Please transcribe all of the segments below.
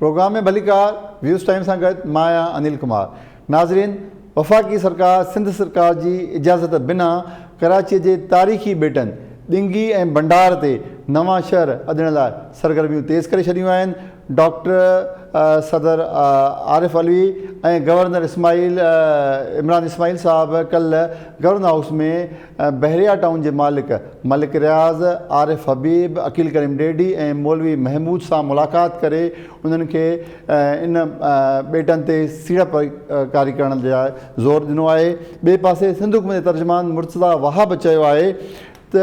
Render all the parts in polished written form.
Programme में भलीकार views time सां गॾु मां आहियां अनिल कुमार। नाज़रीन, वफ़ाक़ी सरकार सिंध सरकार जी इजाज़त बिना कराची जे तारीख़ी बेटनि ॾिंगी ऐं भंडार ते नवां शहर अॾण लाइ सरगर्मियूं तेज़ करे छॾियूं आहिनि। डॉक्टर सदर आरिफ अलवी ऐं गवर्नर इमरान इस्माइल साहब कल्ह गवर्नर हाउस में बहरिया टाउन जे मलिक रियाज़, आरिफ हबीब, अकील करीम डेडी ऐं मौलवी महमूद सां मुलाक़ात करे उन्हनि खे इन बेटनि ते सीड़पकारी करण लाइ ज़ोर ॾिनो आहे। ॿिए पासे सिंध हुकूमत जे तर्जुमान मुर्तज़ा वहाब चयो आहे त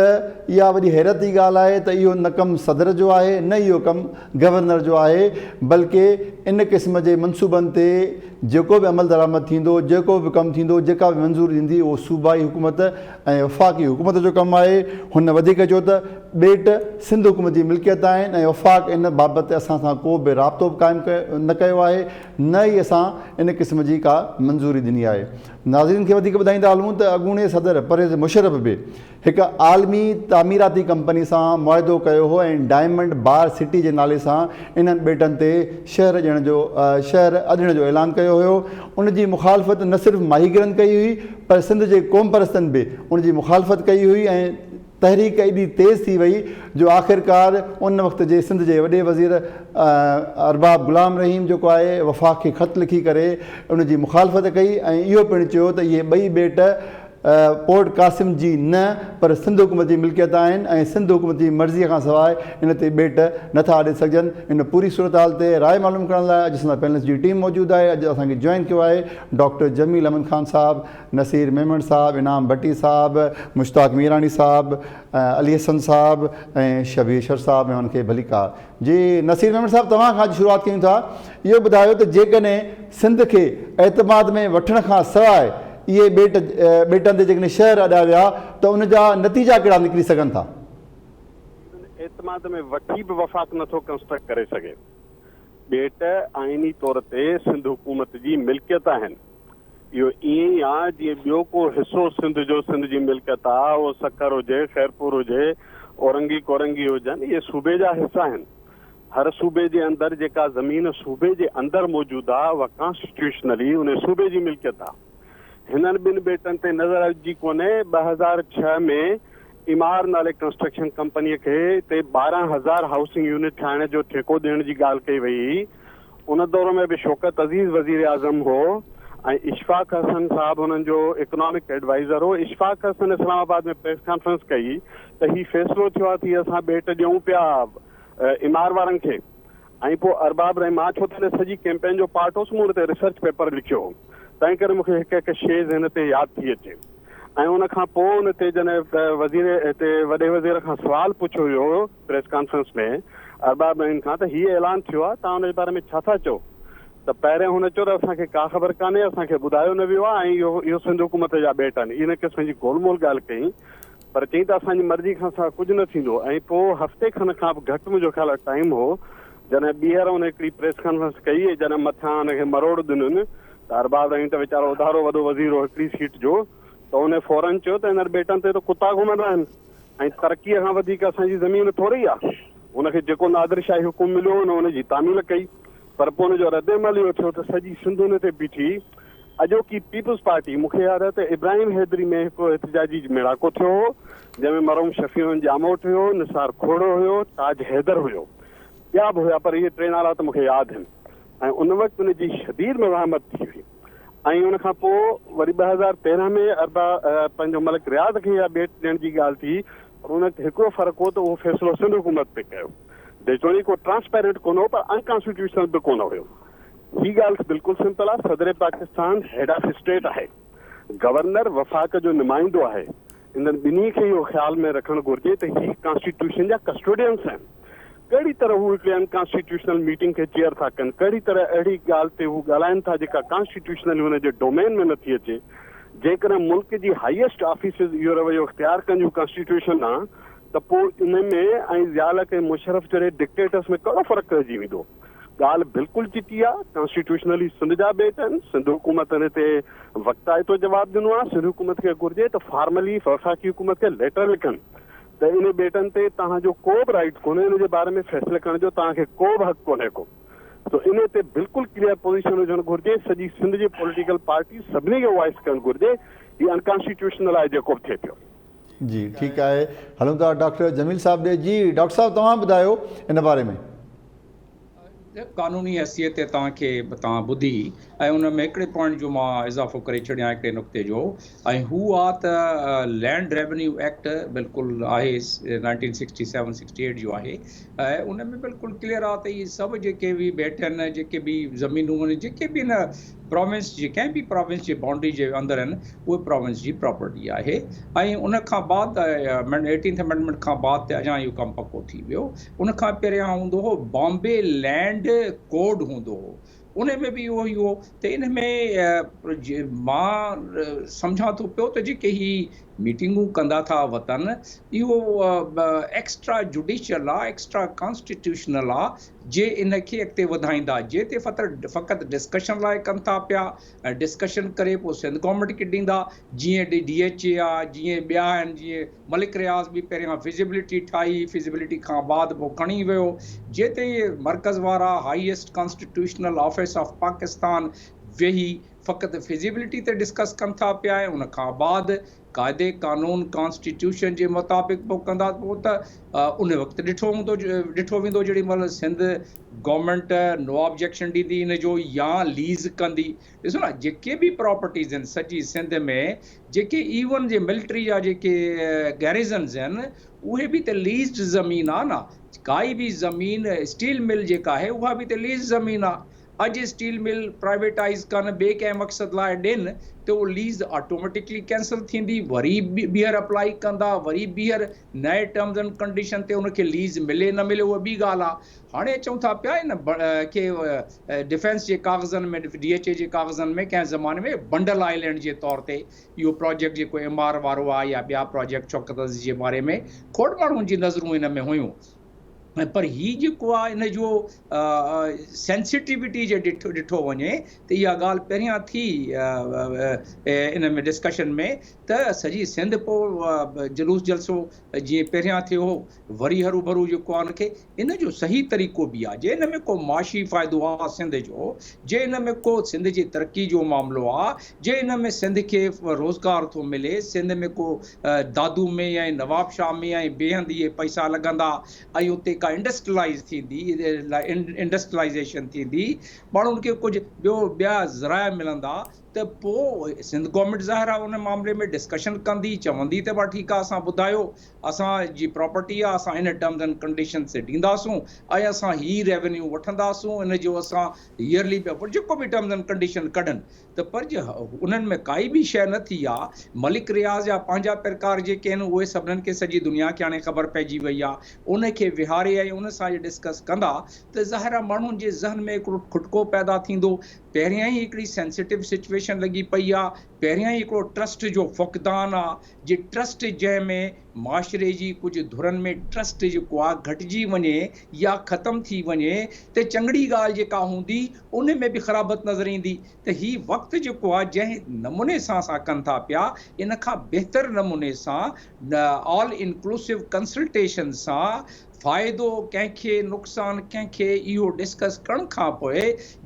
इहा वॾी हैरत जी ॻाल्हि आहे त इहो न कमु सदर जो आहे, न इहो कमु गवर्नर जो आहे, बल्कि इन क़िस्म जे मनसूबनि ते जेको बि अमल दरामद थींदो, जेको बि कमु थींदो, जेका बि मंज़ूरी ईंदी, उहो सूबाई हुकूमत ऐं वफ़ाक़ी हुकूमत जो कमु आहे। हुन वधीक चयो त ॿेट सिंध हुकूमत जी मिल्कियत आहिनि ऐं वफ़ाक़ इन बाबति असां सां को बि राब्तो बि क़ाइमु न कयो आहे, न ई असां इन क़िस्म जी का मंज़ूरी ॾिनी आहे। नाज़रीन खे वधीक ॿुधाईंदा हलूं त अॻूणे सदर परवेज़ मुशर्रफ बि हिकु आलमी तामीराती कंपनी सां मुआहिदो कयो हो ऐं डायमंड बार सिटी जे नाले सां इन्हनि बेटनि ते शहर अॾण जो ऐलान कयो हुयो। उनजी मुखालफ़त न सिर्फ़ु माहीगिरनि कई हुई, पर सिंध जे क़ौम परस्तनि बि उनजी मुखालफ़त कई हुई ऐं तहरीक एॾी तेज़ थी वई जो आख़िरकार उन वक़्त जे सिंध जे वॾे वज़ीर अरबाब गुलाम रहीम जेको आहे वफ़ाक़ खे ख़त लिखी करे उनजी मुखालफ़त कई ऐं इहो पिणु चयो त इहे ॿई बेट पोर्ट कासिम जी न पर सिंध हुकूमत जी मिल्कियत आहिनि ऐं सिंध हुकूमत जी मर्ज़ीअ खां सवाइ इन ते बेट नथा आॾे सघजनि। इन पूरी सूरत हाल ते राय मालूम करण लाइ अॼु असां पैनलिस्ट जी टीम मौजूदु आहे। अॼु असांखे जॉइन कयो आहे डॉक्टर जमील अमन ख़ान साहब, नसीर मेमन साहब, इनाम भट्टी साहब, मुश्ताक मीरानी साहब, अली हसन साहब ऐं शबीर शर साहब ऐं उनखे भलीकार जी। नसीर मेमन साहब, तव्हां खां अॼु शुरूआत कयूं था। इहो ॿुधायो त जेकॾहिं सिंध खे एतमाद में वठण खां सवाइ इहे बेटनि ते जेकॾहिं शहर अॾाया विया त उन जा नतीजा कहिड़ा निकिरी सघनि था? एतमाद में वठी बि वफ़ाक़ नथो कंस्ट्रक्ट करे सघे। बेट आइनी तौर ते सिंध हुकूमत जी मिल्कियत आहिनि। इहो ईअं ई आहे जीअं ॿियो को हिसो सिंध जो सिंध जी मिल्कियत आहे, उहो सकर हुजे, खैरपुर हुजे, औरंगी कोरंगी हुजनि, इहे सूबे जा हिसा आहिनि। हर सूबे जे अंदरि जेका ज़मीन सूबे जे अंदरि मौजूदु आहे उहा कॉन्स्टिट्यूशनली उन सूबे जी मिल्कियत आहे। हिननि ॿिनि बेटनि ते नज़र अची कोन्हे। 2006 में इमार नाले कंस्ट्रक्शन कंपनीअ खे हिते 12,000 हाउसिंग यूनिट ठाहिण जो ठेको ॾियण जी ॻाल्हि कई वई। उन दौर में बि शौकत अज़ीज़ वज़ीर आज़म हो ऐं इशफ़ाक़ हसन साहब हुननि जो इकोनॉमिक एडवाइज़र हो। इशफ़ाक़ हसन इस्लामाबाद में प्रेस कॉन्फ्रेंस कई त हीउ फ़ैसिलो थियो आहे कि असां बेट ॾियूं पिया इमार वारनि खे। ऐं पोइ अरबाब रही मां छो त सॼी कैंपेन जो पार्ट हुउसि, मूं हुन ते रिसर्च पेपर लिखियो हो, तंहिं करे मूंखे हिकु हिकु शइ हिन ते यादि थी अचे। ऐं उन खां पोइ हुन ते जॾहिं वज़ीर हिते वॾे वज़ीर खां सुवालु पुछियो हुयो प्रेस कॉन्फ्रेंस में अरबाब रहीम खां त हीउ ऐलान थियो आहे, तव्हां हुनजे बारे में छा था चओ? त पहिरियों हुन चयो त असांखे का ख़बर कान्हे, असांखे ॿुधायो न वियो आहे ऐं इहो सिंध हुकूमत जा बेट आहिनि। इन क़िस्म जी गोलमोल ॻाल्हि कई, पर चई त असांजी मर्ज़ी खां सवाइ कुझु न थींदो। ऐं पोइ हफ़्ते खनि खां बि घटि मुंहिंजो ख़्यालु टाइम हो जॾहिं ॿीहर हुन हिकिड़ी प्रेस कॉन्फ्रेंस कई, जॾहिं मथां हुनखे मरोड़ ॾिनुनि त अरबाब रहीम त वीचारो उधारो वॾो वज़ीर हो हिकिड़ी सीट जो, त उन फौरन चयो त हिन बेटनि ते त कुता घुमंदा आहिनि ऐं तरक़ीअ खां वधीक असांजी ज़मीन थोरी आहे। हुनखे जेको नादिरशाही हुकुम मिलियो हुनजी तामील कई, पर पोइ हुनजो रद्दमल इहो थियो त सॼी सिंध हुन ते बीठी। अॼोकी पीपल्स पार्टी, मूंखे यादि आहे त इब्राहिम हैदरी में हिकिड़ो एहतजाजी मेड़ाको थियो हो जंहिंमें मरहूम शफ़ी जामोट हुयो, निसार खोड़ो हुयो, ताज हैदर हुयो, ॿिया बि हुया, पर इहे टे नाला त मूंखे यादि आहिनि। ऐं उन वक़्तु उनजी शदीद मज़ाहमत थी हुई। ऐं उन खां पोइ वरी 2013 में पंहिंजो मलिक रियाज़ खे इहा बेट ॾियण जी ॻाल्हि थी, पर उन हिकिड़ो फ़र्क़ु हो त उहो फ़ैसिलो सिंध हुकूमत पे कयो। जेतोणी को ट्रांसपेरेंट कोन हो, पर अनकॉन्स्टिट्यूशनल बि कोन हुयो। हीअ ॻाल्हि बिल्कुलु सिंपल आहे। सदर पाकिस्तान हेड ऑफ स्टेट आहे, गवर्नर वफ़ाक़ जो नुमाइंदो आहे। इन्हनि ॿिन्ही खे इहो ख़्याल में रखणु घुरिजे त हीअ कॉन्स्टिट्यूशन जा कस्टोडियंस आहिनि। कहिड़ी तरह हू हिकिड़ी अनकॉन्स्टिट्यूशनल मीटिंग खे चेयर था कनि, कहिड़ी तरह अहिड़ी ॻाल्हि ते हू ॻाल्हाइनि था जेका कॉन्स्टिट्यूशनल हुन जे डोमेन में नथी अचे। जेकॾहिं मुल्क जी हाईएस्ट ऑफिसिस इहो रवैयो इख़्तियार कनि कॉन्स्टिट्यूशन आहे त पोइ इन में ऐं ज़ियाल खे मुशर्रफ जहिड़े डिक्टेटर्स में कहिड़ो फ़र्क़ु रहिजी वेंदो? ॻाल्हि बिल्कुलु चिटी आहे। कॉन्स्टिट्यूशनली सिंध जा बेट आहिनि, सिंध हुकूमत हिन ते वक़्ताइतो जवाबु ॾिनो आहे। सिंध हुकूमत खे घुरिजे त फॉर्मली वफ़ाक़ी हुकूमत खे लेटर लिखनि त इन बेटनि ते तव्हांजो को बि राइट कोन्हे, इन जे बारे में फ़ैसिले करण जो तव्हांखे को बि हक़ु कोन्हे को। तो इन ते बिल्कुलु क्लियर पोज़ीशन हुजणु घुरिजे, सॼी सिंध जी पॉलिटिकल पार्टी सभिनी खे वॉइस करणु घुरिजे, ही अनकॉन्स्टिट्यूशनल आहे जेको बि थिए पियो। जी ठीकु आहे, हलूं था डॉक्टर जमील साहब ॾे। जी डॉक्टर साहब तव्हां ॿुधायो इन बारे में। कानूनी हैसियत ते तव्हां ॿुधी ऐं उन में हिकिड़े पॉइंट जो मां इज़ाफ़ो करे छॾियां हिकिड़े नुक़्ते जो, ऐं हू आहे त लैंड रेवेन्यू एक्ट बिल्कुलु आहे 1967-68 जो आहे, ऐं उन में बिल्कुलु क्लियर आहे त इहे सभु जेके बि वेठनि, जेके बि ज़मीनूं आहिनि, जेके बि न प्रोविंस जे कंहिं बि प्रोविंस जे बाउंड्री जे अंदरि आहिनि, उहे प्रोविंस जी प्रॉपर्टी आहे। ऐं उन खां बाद 18th अमेंडमेंट खां बाद ते अञा इहो कमु पको थी वियो। उन खां पहिरियां हूंदो हो बॉम्बे लैंड कोड हूंदो हो, उन में बि इहो ई हो। त इन में मां सम्झां थो पियो त जेके ही मीटिंगूं कंदा था वतन, इहो एक्स्ट्रा जुडिशियल आहे, एक्स्ट्रा कॉन्स्टिट्यूशनल आहे, जे इन खे अॻिते वधाईंदा, जे ते फ़क़ति डिस्कशन लाइ कनि था पिया, ऐं डिस्कशन करे पोइ सिंध गवर्नमेंट खे ॾींदा, जीअं DHA आहे, जीअं ॿिया आहिनि, जीअं मलिक रियाज़ बि पहिरियां फिज़िबिलिटी ठाही, फिज़िबिलिटी खां बाद पोइ खणी वियो, जे ते मर्कज़ वारा highest constitutional office of Pakistan वेही फ़क़ति फिज़िबिलिटी ते डिस्कस कनि था पिया, ऐं उन खां बाद क़ाइदे कानून कॉन्स्टिट्यूशन जे मुताबिक़ पोइ कंदा, पोइ त उन वक़्तु ॾिठो वेंदो जेॾी महिल सिंध गवर्नमेंट नो ऑब्जेक्शन ॾींदी इन जो या लीज़ कंदी। ॾिसो न, जेके बि प्रॉपर्टीज़ आहिनि सॼी सिंध में, जेके इवन जे मिलिट्री जा जेके गैरिज़न्स आहिनि, उहे बि त लीज़ड ज़मीन आहे न। काई बि ज़मीन, स्टील मिल जेका आहे उहा बि त लीज़ ज़मीन आहे। अॼु स्टील मिल प्राइवेटाइज़ कनि, ॿिए कंहिं मक़सद लाइ ॾियनि, त उहो लीज़ ऑटोमेटिकली कैंसिल थींदी, वरी ॿीहर अप्लाई कंदा, वरी ॿीहर नए टर्म्स एंड कंडीशन ते उनखे लीज़ मिले न मिले, उहा ॿी ॻाल्हि आहे। हाणे चऊं था पिया न के डिफेंस जे कागज़नि में, DHA जे कागज़नि में कंहिं ज़माने में बंडल आइलैंड जे तौर ते इहो प्रोजेक्ट जेको MR वारो आहे या ॿिया प्रोजेक्ट शौकत जे बारे में खोड़ माण्हुनि जी नज़रूं इन में हुयूं। पर ही जेको आहे इन जो सेंसिटिविटी जे ॾिठो वञे त इहा ॻाल्हि पहिरियां थी इन में डिस्कशन में, त सॼी सिंध पोइ जुलूस जलसो जीअं पहिरियां थियो हो, वरी हरू भरू जेको आहे उनखे, इन जो सही तरीक़ो बि आहे। जे इन में को माशी फ़ाइदो आहे सिंध जो, जे इन में को सिंध जी तरक़ी जो मामिलो आहे, जे इन में सिंध खे रोज़गार थो मिले, सिंध में को दादू में ऐं नवाब शाह में ऐं ॿिए हंधि इहे पैसा लॻंदा, ऐं उते का इंडस्ट्रियलाइज़ थींदी, इंडस्ट्रियलाइज़ेशन थींदी, माण्हुनि खे कुझु ॿिया ज़राया मिलंदा, त पोइ सिंध गवर्नमेंट ज़ाहिर आहे उन मामले में डिस्कशन कंदी, चवंदी त भाई ठीकु आहे, असां ॿुधायो असांजी प्रॉपर्टी आहे, असां इन टर्म्स एंड कंडीशन से ॾींदासूं, ऐं असां ही रेवेन्यू वठंदासूं, इन जो असां ईयरली जेको बि टर्म्स एंड कंडीशन कढनि। त पर जे उन्हनि में काई बि शइ न थी आहे, मलिक रियाज़ जा पंहिंजा प्रकार जेके आहिनि, उहे सभिनीनि खे सॼी दुनिया खे हाणे ख़बर पइजी वई आहे, उनखे विहारे ऐं उन सां डिस्कस कंदा, त ज़ाहिर आहे माण्हुनि जे ज़हन में हिकिड़ो खुटको पैदा थींदो। पहिरियां ई हिकिड़ी सेंसिटिव सिचुएशन लॻी पई आहे, पहिरियां ई हिकिड़ो ट्रस्ट जो फ़ुक़दान आहे, जे ट्रस्ट जंहिंमें माशरे जी कुझु धुरनि में ट्रस्ट जेको आहे घटिजी वञे या ख़तमु थी वञे, त चङड़ी ॻाल्हि जेका हूंदी उन में बि ख़राबत नज़र ईंदी। त ही वक़्तु जेको आहे जंहिं नमूने सां असां कनि था पिया, इन खां बहितर नमूने सां ऑल इंक्लूसिव कंसल्टेशन सां फ़ाइदो कंहिंखे, नुक़सानु कंहिंखे, इहो डिस्कस करण खां पोइ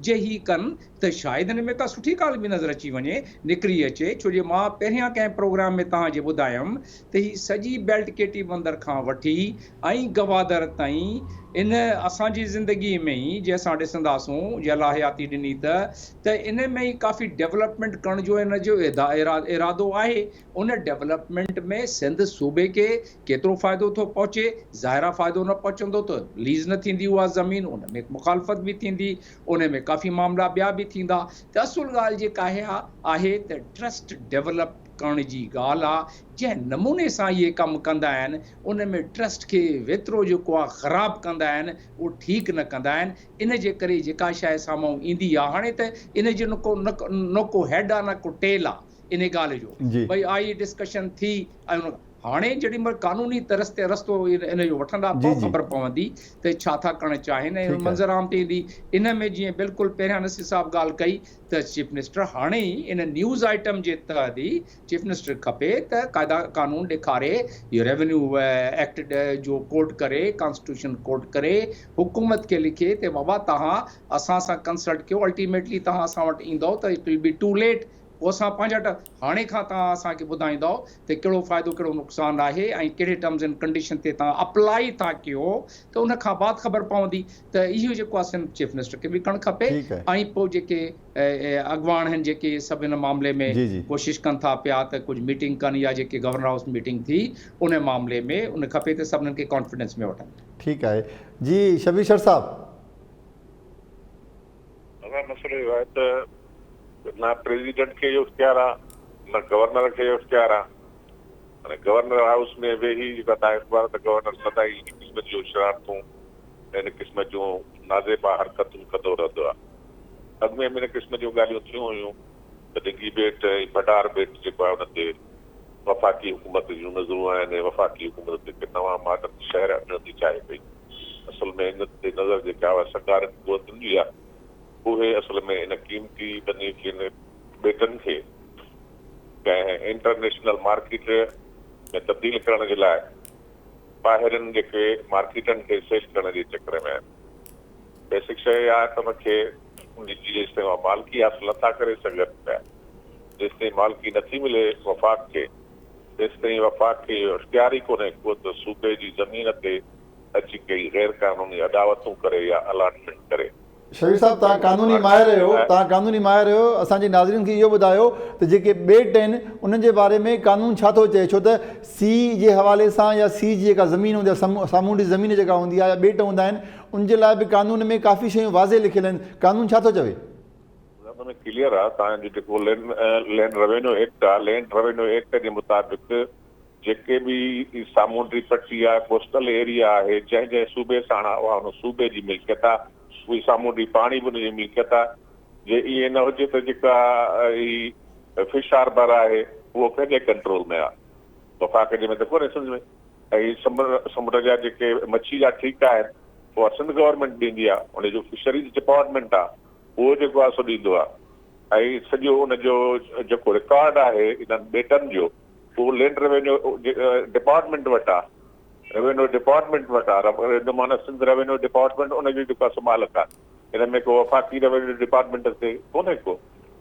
जे ही कनि, त शायदि हिन में का सुठी ॻाल्हि बि नज़र अची वञे, निकिरी अचे। छो जे मां पहिरियां कंहिं प्रोग्राम में तव्हांजे ॿुधायमि त ही सॼी बेल्ट केटी बंदर खां वठी ऐं गवादर ताईं इन असांजी ज़िंदगी में ई जे असां ॾिसंदासूं, जे अलाह हयाती ॾिनी त इन में ई काफ़ी डेवलपमेंट करण जो इन जो इरादो आहे। उन डेवलपमेंट में सिंध सूबे खे केतिरो फ़ाइदो थो पहुचे, ज़ाहिरा फ़ाइदो न पहुचंदो त लीज़ न थींदी उहा ज़मीन, उन में मुखालफ़त बि थींदी, उन में काफ़ी मामला ॿिया बि थींदा। त असुल ॻाल्हि जेका आहे त ट्रस्ट डेवलप करण जी ॻाल्हि आहे। जंहिं नमूने सां इहे कमु कंदा आहिनि, उन में ट्रस्ट खे वेतिरो जेको आहे ख़राबु कंदा आहिनि, उहो ठीकु न कंदा आहिनि। इन जे करे जेका शइ साम्हूं ईंदी आहे, हाणे त इन जो न को हेड आहे न को टेल आहे इन ॻाल्हि जो, भई आई डिस्कशन थी ऐं हाणे जेॾी महिल क़ानूनी रस्तो इन जो वठंदा जी, पोइ जी। ख़बर पवंदी त छा था करणु चाहिनि ऐं ठीकु आहे। मंज़र आम ते ईंदी। इन में जीअं बिल्कुलु पहिरियां नसीर साहब ॻाल्हि कई त चीफ मिनिस्टर हाणे ई इन न्यूज़ आइटम जे तहत ई चीफ मिनिस्टर खपे त क़ाइदा कानून ॾेखारे, इहो रेवेन्यू एक्ट जो कोट करे, कॉन्स्टिट्यूशन कोट करे, हुकूमत खे लिखे त बाबा तव्हां असां सां कंसल्ट कयो, अल्टीमेटली तव्हां असां वटि ईंदव त it will be too late. पोइ असां पंहिंजा हाणे खां तव्हां असांखे ॿुधाईंदव त कहिड़ो फ़ाइदो कहिड़ो नुक़सानु आहे ऐं कहिड़े टर्म्स एंड कंडीशन ते तव्हां अप्लाई था कयो, त उन खां बाद ख़बर पवंदी। त इहो जेको आहे चीफ मिनिस्टर खे बि करणु खपे। ठीकु आहे। ऐं पोइ जेके अॻवान आहिनि जेके सभु हिन मामले में जी, जी। कोशिशि कनि था पिया त कुझु मीटिंग कनि या जेके गवर्नर हाउस मीटिंग थी उन मामले में उन खपे त सभिनीनि खे कॉन्फिडेंस में वठनि। ठीकु आहे जी। शबीर शर साहब, मसलो इहो आहे त न प्रेसिडेंट खे इहो इख्तियार आहे, न गवर्नर खे इहो इख्तियार आहे। हाणे गवर्नर हाउस में वेही जेका तव्हां अख़बार त गवर्नर सदाई इन क़िस्म जूं शरारतूं इन क़िस्म जूं नाज़ेबा हरकतूं कंदो रहंदो आहे। अॻु में इन क़िस्म जूं ॻाल्हियूं थियूं हुयूं त डिंगी बेट ऐं भंडार बेट जेको आहे उन ते वफ़ाक़ी हुकूमत जूं नज़रूं आहिनि, वफ़ाक़ी हुकूमत ते नवां मॉडल शहर अचण थी चाहे पई। असल में इन ते नज़र जेका आहे सरकार कुवत ॾिनी आहे, उहे असल में इन क़ीमती बनी खे बेटनि खे कंहिं इंटरनेशनल मार्केट में तब्दील करण जे लाइ ॿाहिरिनि जेके मार्केटनि खे सेल करण जे चकर में आहिनि। बेसिक शइ आहे त उनखे उनजी जेसिताईं उहा मालिकी हासिलु नथा करे सघनि पिया, जेसिताईं मालिकी नथी मिले वफ़ाक़ खे, तेसिताईं वफ़ाक़ खे इहो इख्तियार ई कोन्हे को त सूबे जी ज़मीन ते अची कई गैर कानूनी अदावतूं करे या अलॉटमेंट करे। शबीर साहब, तव्हां कानूनी माहिर आहियो, असांजे नाज़रीन खे इहो ॿुधायो त जेके ॿेट आहिनि उन्हनि जे बारे में कानून छा थो चए, छो त सी जे हवाले सां या सी जी जेका ज़मीन हूंदी आहे, सामूंडी ज़मीन जेका हूंदी आहे या ॿेट हूंदा आहिनि, उनजे लाइ बि कानून में काफ़ी शयूं वाज़े लिखियल आहिनि। कानून छा थो चवे? हुन में क्लियर आहे तव्हांजो जेको लैंड रेवेन्यू एक्ट आहे, लैंड रेवेन्यू एक्ट जे मुताबिक़ जेके बि सामूंडी पट्टी आहे, कोस्टल एरिया आहे, जंहिं जंहिं सूबे सां उहा हुन सूबे जी मिल्कियत आहे, उही सामूंडी पाणी बि उनजी मिल्कियत आहे। जे ईअं न हुजे त जेका ही फिश हार्बर आहे उहो कंहिंजे कंट्रोल में आहे, वफ़ाक़ जे में त कोन्हे सम्झ में। ऐं समुंड जा जेके मच्छी जा ठीका आहिनि उहा सिंध गवर्नमेंट ॾींदी आहे, उनजो फिशरीज़ डिपार्टमेंट आहे उहो जेको आहे सो ॾींदो आहे। ऐं सॼो उनजो जेको रिकॉर्ड आहे इन्हनि ॿेटनि जो उहो लैंड रेवेन्यू डिपार्टमेंट वटि आहे, रेवेन्यू डिपार्टमेंट वटि आहे। माना सिंध रेवेन्यू डिपार्टमेंट उनजी जेको आहे मालिक आहे। हिन में को वफ़ाक़ी रेवेन्यू डिपार्टमेंट ते कोन्हे को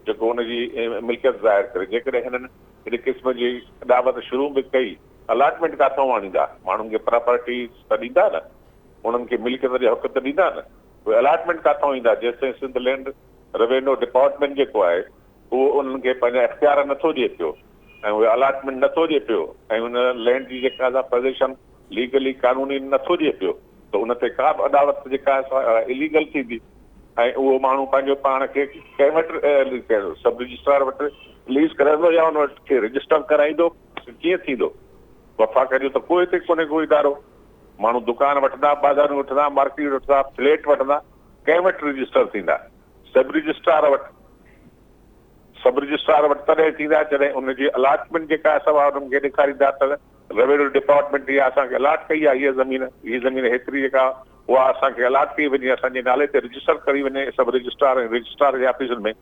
जेको हुनजी मिल्कियत ज़ाहिर करे। जेकॾहिं हिननि हिन क़िस्म जी दावत शुरू बि कई, अलॉटमेंट किथां आणींदा? माण्हुनि खे प्रॉपर्टी त ॾींदा न, उन्हनि खे मिल्कियत जा हक़ त ॾींदा न, उहे अलॉटमेंट किथां ईंदा? जेसिताईं सिंध लैंड रेवेन्यू डिपार्टमेंट जेको आहे उहो उन्हनि खे पंहिंजा इख्तियार नथो ॾिए पियो ऐं उहे अलॉटमेंट नथो ॾिए पियो ऐं उन लैंड जी जेका पोज़ीशन लीगली कानूनी नथो ॾिए पियो, त उन ते का बि अदावत जेका आहे इलीगल थींदी। ऐं उहो माण्हू पंहिंजो पाण खे कंहिं वटि सब रजिस्ट्रार वटि रिलीज़ कराईंदो या उन खे रजिस्टर कराईंदो, कीअं थींदो? वफ़ाक़ जो त कोई हिते कोन्हे को इदारो। माण्हू दुकान वठंदा, बाज़ारूं वठंदा, मार्केट वठंदा, फ्लैट वठंदा, कंहिं वटि रजिस्टर थींदा? सब रजिस्ट्रार वटि। सब रजिस्ट्रार वटि तॾहिं थींदा जॾहिं उनजी अलॉटमेंट जेका आहे सभु उन्हनि खे ॾेखारींदा त रेवेन्यू डिपार्टमेंट इहा असांखे अलॉट कई आहे, हीअ ज़मीन हेतिरी जेका उहा असांखे अलॉट कई वञे, असांजे नाले ते रजिस्टर करी वञे सभु रजिस्ट्रार ऐं रजिस्ट्रार जे ऑफिसनि में।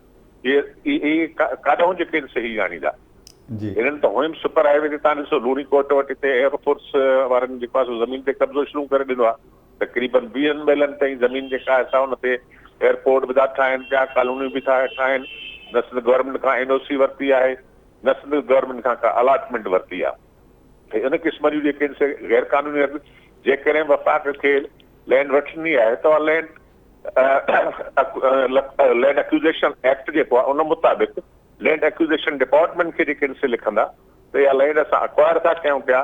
इहे काॾों जेके सही आणींदा? हिननि त होम सुपर हाईवे ते तव्हां ॾिसो लूणी कोट वटि हिते एयरफोर्स वारनि जेको आहे ज़मीन ते कब्ज़ो शुरू करे ॾिनो आहे। तक़रीबन 20 मेलनि ताईं ज़मीन जेका आहे हुन ते एयरपोर्ट बि था ठाहिनि पिया, कॉलोनियूं बि था ठाहिनि। न सिंध गवर्नमेंट खां NOC वरिती आहे, न सिंध गवर्नमेंट खां का अलॉटमेंट वरिती आहे। इन क़िस्म जूं जेके गैर कानूनी जेकॾहिं वफ़ाक़ खे लैंड वठणी आहे त लैंड एक्विज़िशन एक्ट जेको आहे उन मुताबिक़ लैंड एक्विज़िशन डिपार्टमेंट खे जेके ॾिसी लिखंदा त इहा लैंड असां अक्वायर था कयूं पिया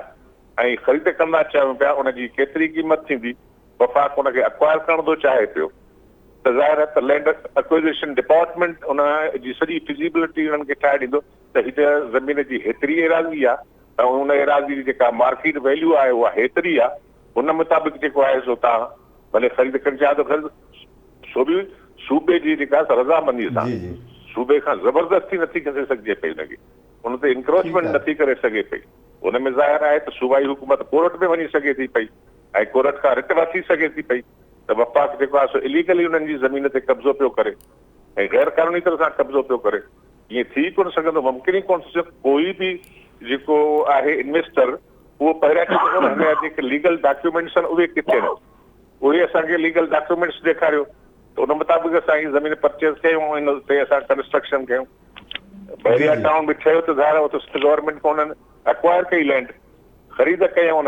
ऐं ख़रीद कंदा चयूं पिया, उनजी केतिरी क़ीमत थींदी, वफ़ाक़ उनखे अक्वायर करण थो चाहे पियो, त ज़ाहिर आहे त लैंड एक्विज़िशन डिपार्टमेंट उन जी सॼी फिज़िबिलिटी उन्हनि खे ठाहे ॾींदो त हीअ ज़मीन जी हेतिरी एराज़ी आहे ऐं उन एराज़ी जी जेका मार्केट वैल्यू आहे उहा हेतिरी आहे, उन मुताबिक़ जेको आहे सो तव्हां भले ख़रीद करणु चाहियो त ख़रीद। सो बि सूबे जी जेका रज़ामंदी सां, सूबे खां ज़बरदस्ती नथी करे सघिजे पई हुनखे, उन ते इंक्रोचमेंट नथी करे सघे पई। उन में ज़ाहिर आहे त सूबाई हुकूमत कोर्ट में वञी सघे थी पई ऐं कोर्ट खां रिट वठी सघे थी पई त वफ़ाक़ जेको आहे सो इलीगली उन्हनि जी ज़मीन ते कब्ज़ो पियो करे ऐं गैर क़ानूनी तरह सां कब्ज़ो पियो करे। ईअं थी कोन सघंदो, मुमकिन ई कोन थी कोई बि जेको आहे इन्वेस्टर उहो पहिरियां चवंदो हिन जा जेके लीगल डॉक्यूमेंट्स आहिनि उहे किथे आहिनि, उहे असांखे लीगल डॉक्यूमेंट्स ॾेखारियो त उन मुताबिक़ असां हीअ ज़मीन परचेज़ कयूं, इन ते असां कंस्ट्रक्शन कयूं। बहरिया टाउन बि ठहियो त ज़ाहिर उते गवर्नमेंट खां उन्हनि एक्वायर कई लैंड, ख़रीद कयऊं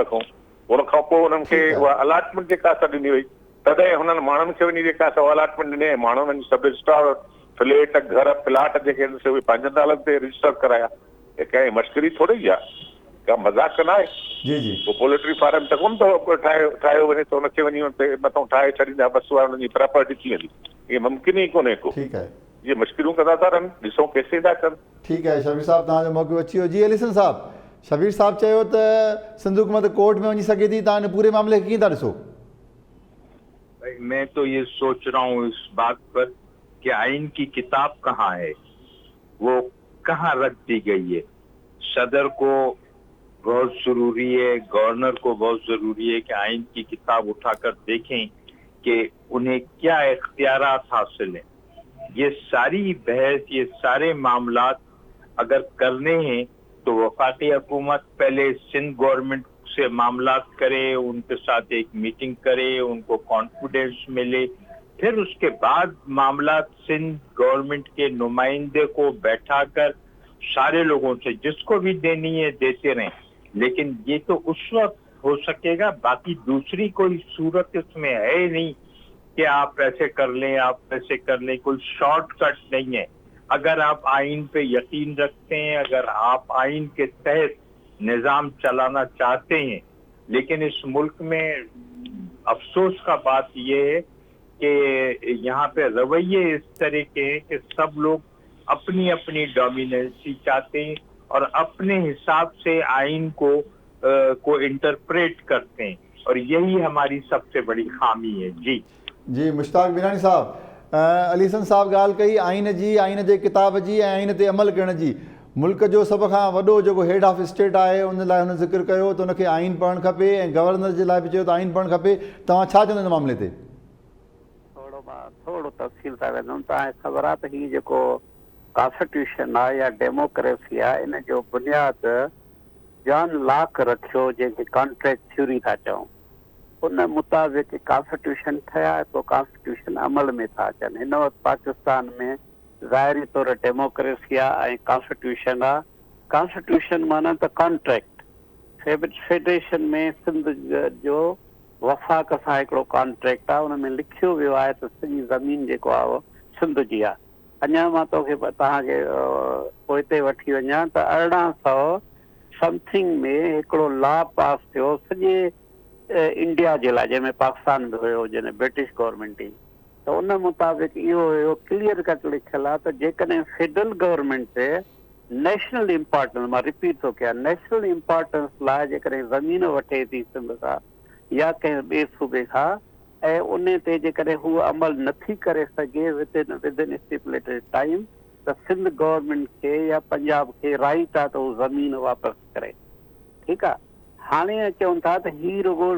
उनखां पोइ उन्हनि खे उहा अलाटमेंट जेका असां ॾिनी वई तॾहिं हुननि माण्हुनि खे वञी जेका असां अलाटमेंट ॾिनी माण्हुनि वञी सभु रजिस्टर फ्लैट घर प्लाट जेके आहिनि उहे पंहिंजनि नालनि ते रजिस्टर कराया। हे कंहिं मश्करी थोरी आहे, का मज़ाक न आहे। जी जी पोइ पोल्ट्री फार्म त कोन थो ठाहियो वञे त हुनखे वञी मथां ठाहे छॾींदा बसि उहा हुनजी प्रॉपर्टी थी वेंदी, इहे मुमकिन ई कोन्हे को। ठीकु आहे, ये मश्किरियूं कंदा था रहनि, ॾिसो कैसे था कनि। ठीकु आहे शबीर साहब, तव्हांजो मौक़ो अची वियो। जी अलीसन साहब, शबीर साहब चयो त सिंध हुकूमत कोर्ट में वञी सघे थी, तव्हां हिन पूरे मामले खे कीअं था ॾिसो? मैं तो ये सोच रहा हूँ इस बात पर कि आइन की किताब कहाँ है, वो कहाँ रख दी गई है। सदर को बहुत जरूरी है, गवर्नर को बहुत जरूरी है कि आइन की किताब उठाकर देखें कि उन्हें क्या इख्तियारात हासिल हैं। ये सारी बहस, ये सारे मामलात अगर करने हैं तो वफाकी हुकूमत पहले सिंध गवर्नमेंट से मामलात करे, उनके साथ एक मीटिंग करे, उनको कॉन्फिडेंस मिले, फिर उसके बाद मामलात सिंध गवर्नमेंट के नुमाइंदे को बैठाकर सारे लोगों से जिसको भी देनी है देते रहें। लेकिन ये तो उस वक्त हो सकेगा, बाकी दूसरी कोई सूरत इसमें है नहीं कि आप ऐसे कर लें, आप ऐसे कर लें, कोई शॉर्टकट नहीं है। अगर आप आइन पे यकीन रखते हैं, अगर आप आइन के तहत निज़ाम चलाना चाहते हैं, लेकिन इस मुल्क में अफसोस का बात ये है कि यहाँ पे रवैये इस तरह के हैं कि सब लोग अपनी अपनी डोमिनेंसी चाहते हैं और अपने हिसाब से आइन को इंटरप्रेट करते हैं, और यही हमारी सबसे बड़ी खामी है। जी जी मुश्ताक बिनानी साहब, अलीसन साहब ॻाल्हि कई आइन जी, आइन जे किताब जी ऐं आइन ते अमल करण जी। मुल्क जो सभ खां वॾो जेको हेड ऑफ स्टेट आहे उन लाइ हुन ज़िक्र कयो त उनखे आइन पढ़णु खपे ऐं गवर्नर जे लाइ बि चयो त आइन पढ़णु खपे। तव्हां छा चवंदा हिन मामले ते? थोरो तफ़सील सां वेंदुमि। तव्हांखे ख़बर आहे त हीउ जेको कॉन्स्टिट्यूशन आहे या डेमोक्रेसी आहे, इन जो बुनियादु जॉन लॉक रखियो, जंहिंखे कॉन्ट्रैक्ट थ्योरी था चऊं। उन मुताबिक़ कॉन्स्टिट्यूशन ठहिया, पोइ कॉन्स्टिट्यूशन अमल में था अचनि। हिन वक़्तु पाकिस्तान में ज़ाहिरी तौर डेमोक्रेसी आहे ऐं कॉन्स्टिट्यूशन आहे। कॉन्स्टिट्यूशन माना त कॉन्ट्रैक्ट। फेडरेशन में सिंध जो वफ़ाक़ सां हिकिड़ो कॉन्ट्रैक्ट आहे, उन में लिखियो वियो आहे त सॼी ज़मीन जेको आहे उहो सिंध जी आहे। अञा मां तव्हांखे पोइ ते वठी वञा त 1800 समथिंग में हिकिड़ो लॉ पास थियो सॼे इंडिया जे लाइ, जंहिंमें पाकिस्तान बि हुयो, जंहिंमें ब्रिटिश गवर्नमेंट ई। त उन मुताबिक़ इहो हुयो क्लियर कट लिखियलु आहे त जेकॾहिं फेडरल गवर्नमेंट ते नेशनल इम्पोर्टेंस, मां रिपीट थो कयां, नेशनल इम्पोर्टेंस लाइ जेकॾहिं ज़मीन वठे थी सिंध खां या कंहिं ॿिए सूबे खां, ऐं उन ते जेकॾहिं हू अमल नथी करे सघे विदिन स्टिपुलेटेड टाइम, त सिंध गवर्नमेंट खे या पंजाब खे राइट आहे त हू ज़मीन वापसि करे। ठीकु आहे। हाणे चवनि था त हीउ रुगो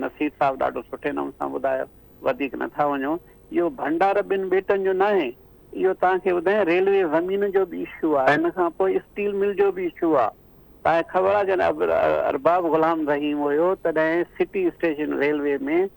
नसीर साहब ॾाढो सुठे नमूने सां ॿुधायो, वधीक नथा वञूं। इहो भंडार ॿिनि बेटनि जो न आहे, इहो तव्हांखे ॿुधायां रेलवे ज़मीन जो बि इशू आहे, हिन खां पोइ स्टील मिल जो बि इशू आहे। तव्हांखे ख़बर आहे जॾहिं अरबाब गुलाम रहीम हुयो तॾहिं सिटी स्टेशन रेलवे में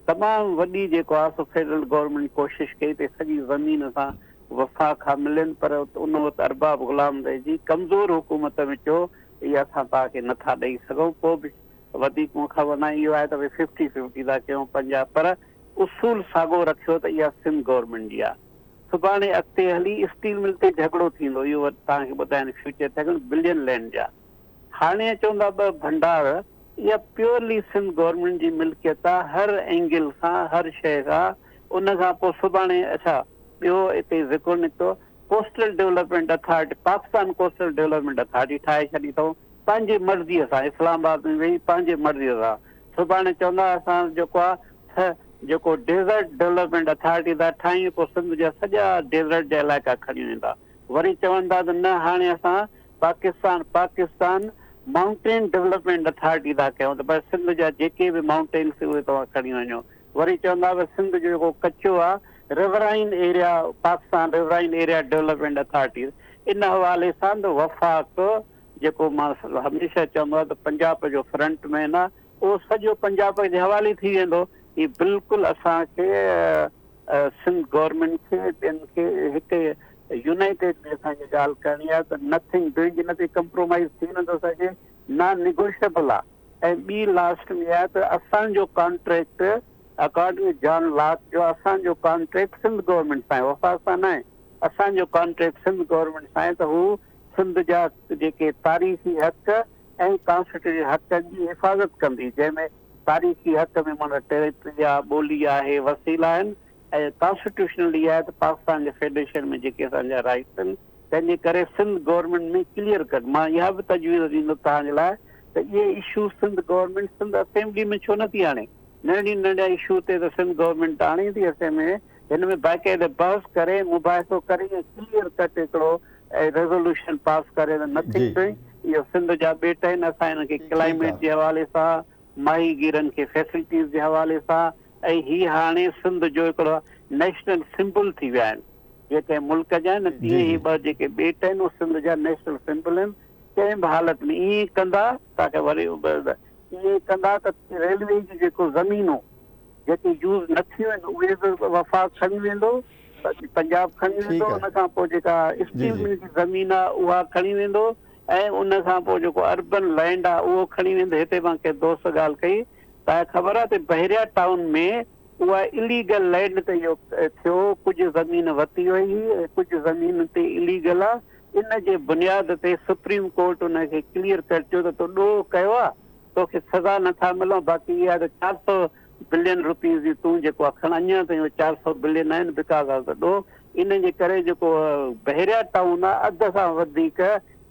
तमामु वॾी जेको आहे सो फेडरल गवर्नमेंट कोशिशि कई त सॼी ज़मीन असां वफ़ा खां मिलनि, पर उन वक़्तु अरबाब गुलाम जी कमज़ोर हुकूमत में चयो इहा असां तव्हांखे नथा ॾेई सघूं। पोइ बि वधीक मूंखे ख़बर न आहे, इहो आहे त भई 50-50 था कयूं पंजाब, पर उसूल साॻियो रखियो त इहा सिंध गवर्नमेंट जी आहे। सुभाणे अॻिते हली स्टील मिल ते झगड़ो थींदो, इहो तव्हांखे ॿुधाइनि फ्यूचर थियनि बिलियन लैंड जा। हाणे चवंदा ॿ भंडार, इहा प्योरली सिंध गवर्नमेंट जी मिल्कियत आहे, हर एंगल सां, हर शइ खां। उन खां पोइ सुभाणे अच्छा ॿियो हिते ज़िक्र निकितो, coastal development authority, Pakistan coastal development authority ठाहे छॾी अथऊं पंहिंजी मर्ज़ीअ सां, इस्लामाबाद में वेही पंहिंजे मर्ज़ीअ सां। सुभाणे चवंदा असां जेको आहे जेको डेज़र्ट डेवलपमेंट अथॉरिटी था ठाहियूं, पोइ सिंध जा सॼा डेज़र्ट जा इलाइक़ा खणी वेंदा। वरी चवंदा त न हाणे असां पाकिस्तान माउंटेन डेवलपमेंट अथॉरिटी था कयूं त पर सिंध जा जेके बि माउंटेन्स उहे तव्हां खणी वञो। वरी चवंदा भई सिंध जो जेको कचो आहे riverine area, Pakistan riverine area development authority, इन हवाले सां त वफ़ाक़ जेको मां हमेशह चवंदो आहियां त पंजाब जो फ्रंट मैन आहे, उहो सॼो पंजाब जे हवाले थी वेंदो। ही बिल्कुलु असांखे सिंध गवर्नमेंट खे ॿियनि खे हिकु यूनाइटेड में असांखे ॻाल्हि करणी आहे त नथिंग डूइंग, इन ते कंप्रोमाइज़ थी नथो सघे, नॉन निगोशिएबल आहे। ऐं ॿी लास्ट में आहे त असांजो कॉन्ट्रैक्ट अकॉर्डिंग जॉन लॉक जो असांजो कॉन्ट्रैक्ट सिंध गवर्नमेंट सां आहे, वफ़ाक़ सां न आहे। असांजो कॉन्ट्रैक्ट सिंध गवर्नमेंट सां आहे त हू सिंध जा जेके तारीख़ी हक़ ऐं कॉन्स्टिट्यूशन हक़नि जी हिफ़ाज़त कंदी, जंहिंमें तारीख़ी हक़ में माना टेरिटरी आहे, ॿोली आहे, वसीला आहिनि, ऐं कॉन्स्टिट्यूशनली आहे त पाकिस्तान जे फेडरेशन में जेके असांजा राइट्स आहिनि। तंहिंजे करे सिंध गवर्नमेंट में क्लियर कट, मां इहा बि तजवीज़ ॾींदो तव्हांजे लाइ त इहे issue Sindh government Sindh assembly में छो नथी आणे। नंढी नंढा इशू ते त सिंध गवर्नमेंट आणे थी असेंबली में, हिन में बाक़ाइदा बहस करे, मुबाहिसो करे, क्लियर कट हिकिड़ो रेज़ोल्यूशन पास करे त नथिंग डूइंग। इहो सिंध जा ॿेट आहिनि, असां हिनखे क्लाइमेट जे हवाले सां, माहीगीरनि खे फैसिलिटीज़ जे हवाले सां, ऐं ही हाणे सिंध जो हिकिड़ो नेशनल सिंबल थी विया आहिनि जेके मुल्क जा आहिनि, तीअं ई ॿ जेके ॿेट आहिनि उहे सिंध जा नेशनल सिंबल आहिनि। कंहिं बि हालत में ईअं कंदा तव्हांखे वरी ईअं कंदा त रेलवे जी जेको ज़मीनूं जेके यूज़ न थियूं आहिनि उहे बि वफ़ाक़ खणी वेंदो, पंजाब खणी वेंदो। उन खां पोइ जेका स्टील मिल जी ज़मीन आहे उहा खणी वेंदो, ऐं उन खां पोइ जेको अर्बन लैंड आहे उहो खणी वेंदो। हिते मां कंहिं दोस्त ॻाल्हि कई, तव्हांखे ख़बर आहे त बहरिया टाउन में उहा इलीगल लैंड ते इहो थियो, कुझु ज़मीन वरिती वई, कुझु ज़मीन ते इलीगल आहे। इन जे बुनियाद ते सुप्रीम कोर्ट उनखे क्लियर कट चयो त तो ॾोह कयो आहे, तोखे सज़ा नथा मिलो। बाक़ी इहा त 400 बिलियन रुपीज़ जी तूं जेको आहे खण, अञा ताईं 400 बिलियन आहिनि बिकॉज़ ऑफ द ॾोह। इन जे करे जेको बहरिया टाउन आहे अधु खां वधीक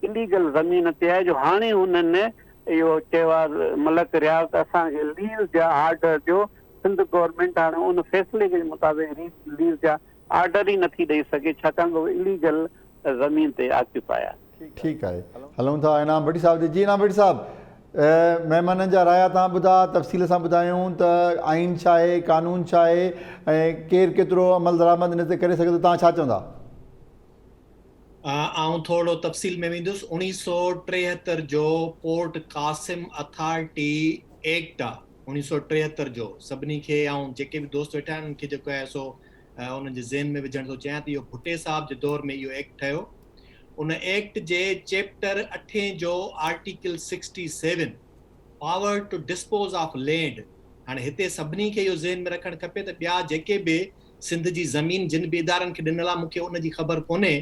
इलीगल ज़मीन ते आहे, जो हाणे हुननि इहो चयो आहे मलक रियाज़ असांखे लीज़ जा आर्डर जो सिंध गवर्नमेंट हाणे उन फ़ैसिले जे मुताबिक़ लीज़ जा आर्डर ई नथी ॾेई सघे, छाकाणि त उहो इलीगल ज़मीन ते ऑक्यूपाई आहे। ठीकु आहे, हलूं था इनाम भट्टी साहिब जी। इनाम भट्टी साहिब, महिमाननि जा राया तव्हां ॿुधा, तफ़सील सां ॿुधायूं त आइन छा आहे, कानून छा आहे, ऐं केरु केतिरो अमल दरामद इन ते करे सघे थो, तव्हां छा चवंदा? आउं थोरो तफ़सील में वेंदुसि। 1973 जो पोर्ट कासिम अथॉरिटी एक्ट आहे, 1973 जो। सभिनी खे ऐं जेके बि दोस्त वेठा आहिनि उनखे जेको आहे सो उन्हनि जे ज़हन में विझण थो चाहियां त इहो भुट्टे साहब जे दौर में इहो एक्ट ठहियो। उन एक्ट जे चैप्टर 8 जो article 67 power to dispose of land. हाणे हिते सभिनी खे इहो ज़हन में रखणु खपे त ॿिया जेके बि सिंध जी ज़मीन जिन बि इदारनि खे ॾिनल आहे, मूंखे उन जी ख़बर कोन्हे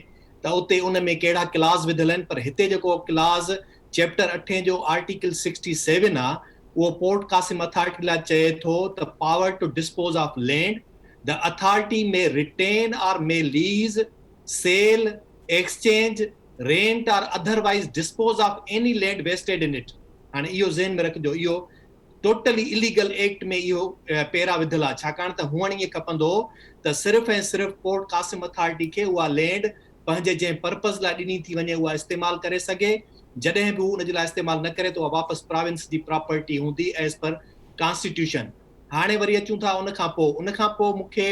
त उते उन में कहिड़ा क्लाज़ विधियल आहिनि, पर हिते जेको क्लाज़ चैप्टर 8 जो आर्टिकल 67 आहे उहो पोर्ट कासिम अथॉरिटी लाइ चए थो त power to dispose of land, the authority may retain or may lease, sale, exchange, rent or otherwise dispose of any land vested in it. हाणे इहो ज़हन में रखिजो, इहो टोटली इलीगल एक्ट में इहो पेरा विधियल आहे, छाकाणि त हुअण ईअं खपंदो त सिर्फ़ु ऐं सिर्फ़ु पोर्ट कासिम अथॉरिटी खे उहा लैंड पंहिंजे जंहिं पर्पज़ लाइ ॾिनी थी वञे उहा इस्तेमालु करे सघे। जॾहिं बि उन जे लाइ इस्तेमालु न करे त उहा वापसि प्रोविंस जी प्रॉपर्टी हूंदी एज़ पर कॉन्स्टिट्यूशन। हाणे वरी अचूं था उन खां पोइ मूंखे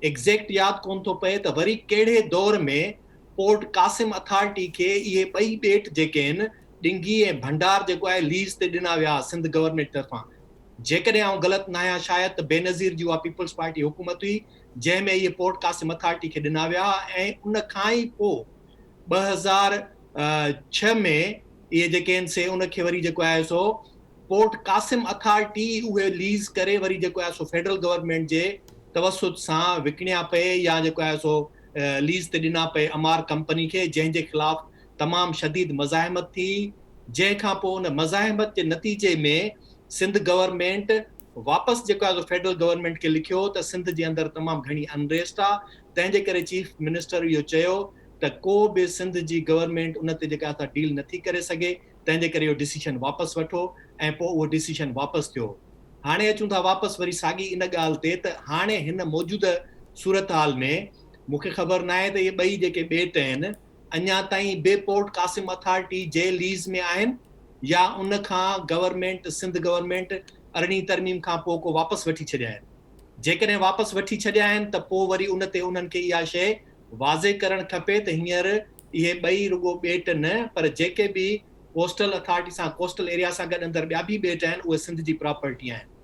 एग्ज़ैक्ट यादि कोन थो पए त वरी कहिड़े दौर में पोर्ट कासिम अथॉरिटी खे इहे ॿई ॿेट जेके आहिनि डिंगी ऐं भंडार जेको आहे लीज़ ते ॾिना विया सिंध गवर्नमेंट तरफ़ां। जेकॾहिं आउं ग़लति न आहियां शायदि त बेनज़ीर जी उहा पीपल्स पार्टी हुकूमत हुई जंहिंमें इहे पोर्ट कासिम अथॉरिटी खे ॾिना विया, ऐं उन खां ई पोइ 2006 में इहे जेके आहिनि से उनखे वरी जेको आहे सो पोर्ट कासिम अथॉरिटी उहे लीज़ करे वरी जेको आहे सो फेडरल गवर्नमेंट जे तवसुत सां विकिणिया पए या जेको आहे सो लीज़ ते ॾिना पए अमार कंपनी खे, जंहिंजे ख़िलाफ़ तमामु शदीद मज़ाहिमत थी। जंहिंखां पोइ उन मज़ाहिमत जे नतीजे में सिंध गवर्नमेंट वापसि जेको आहे फेडरल गवर्नमेंट खे लिखियो त सिंध जे अंदरि तमामु घणी अनरेस्ट आहे, तंहिंजे करे चीफ मिनिस्टर इहो चयो त को बि सिंध जी गवर्नमेंट उन ते जेका असां डील नथी करे सघे, तंहिंजे करे इहो डिसीजन वापसि वठो, ऐं पोइ उहो डिसीजन वापसि थियो। हाणे अचूं था वापसि वरी साॻी इन ॻाल्हि ते त हाणे हिन मौजूदा सूरत हाल में मूंखे ख़बर न आहे त इहे ॿई जेके ॿेट आहिनि अञा ताईं बे पोर्ट कासिम अथॉरिटी जे लीज़ में आहिनि या उन खां गवर्नमेंट सिंध गवर्नमेंट 18 तरमीम खां पोइ को वापसि वठी छॾिया आहिनि? जेकॾहिं वापसि वठी छॾिया आहिनि त पोइ वरी उन ते उन्हनि खे इहा शइ वाज़े करणु खपे त हींअर इहे ॿई रुॻो ॿेट न पर जेके बि कोस्टल अथॉरिटी सां कोस्टल एरिया सां गॾु अंदरि ॿिया बि ॿेट आहिनि उहे सिंध जी प्रॉपर्टी आहिनि।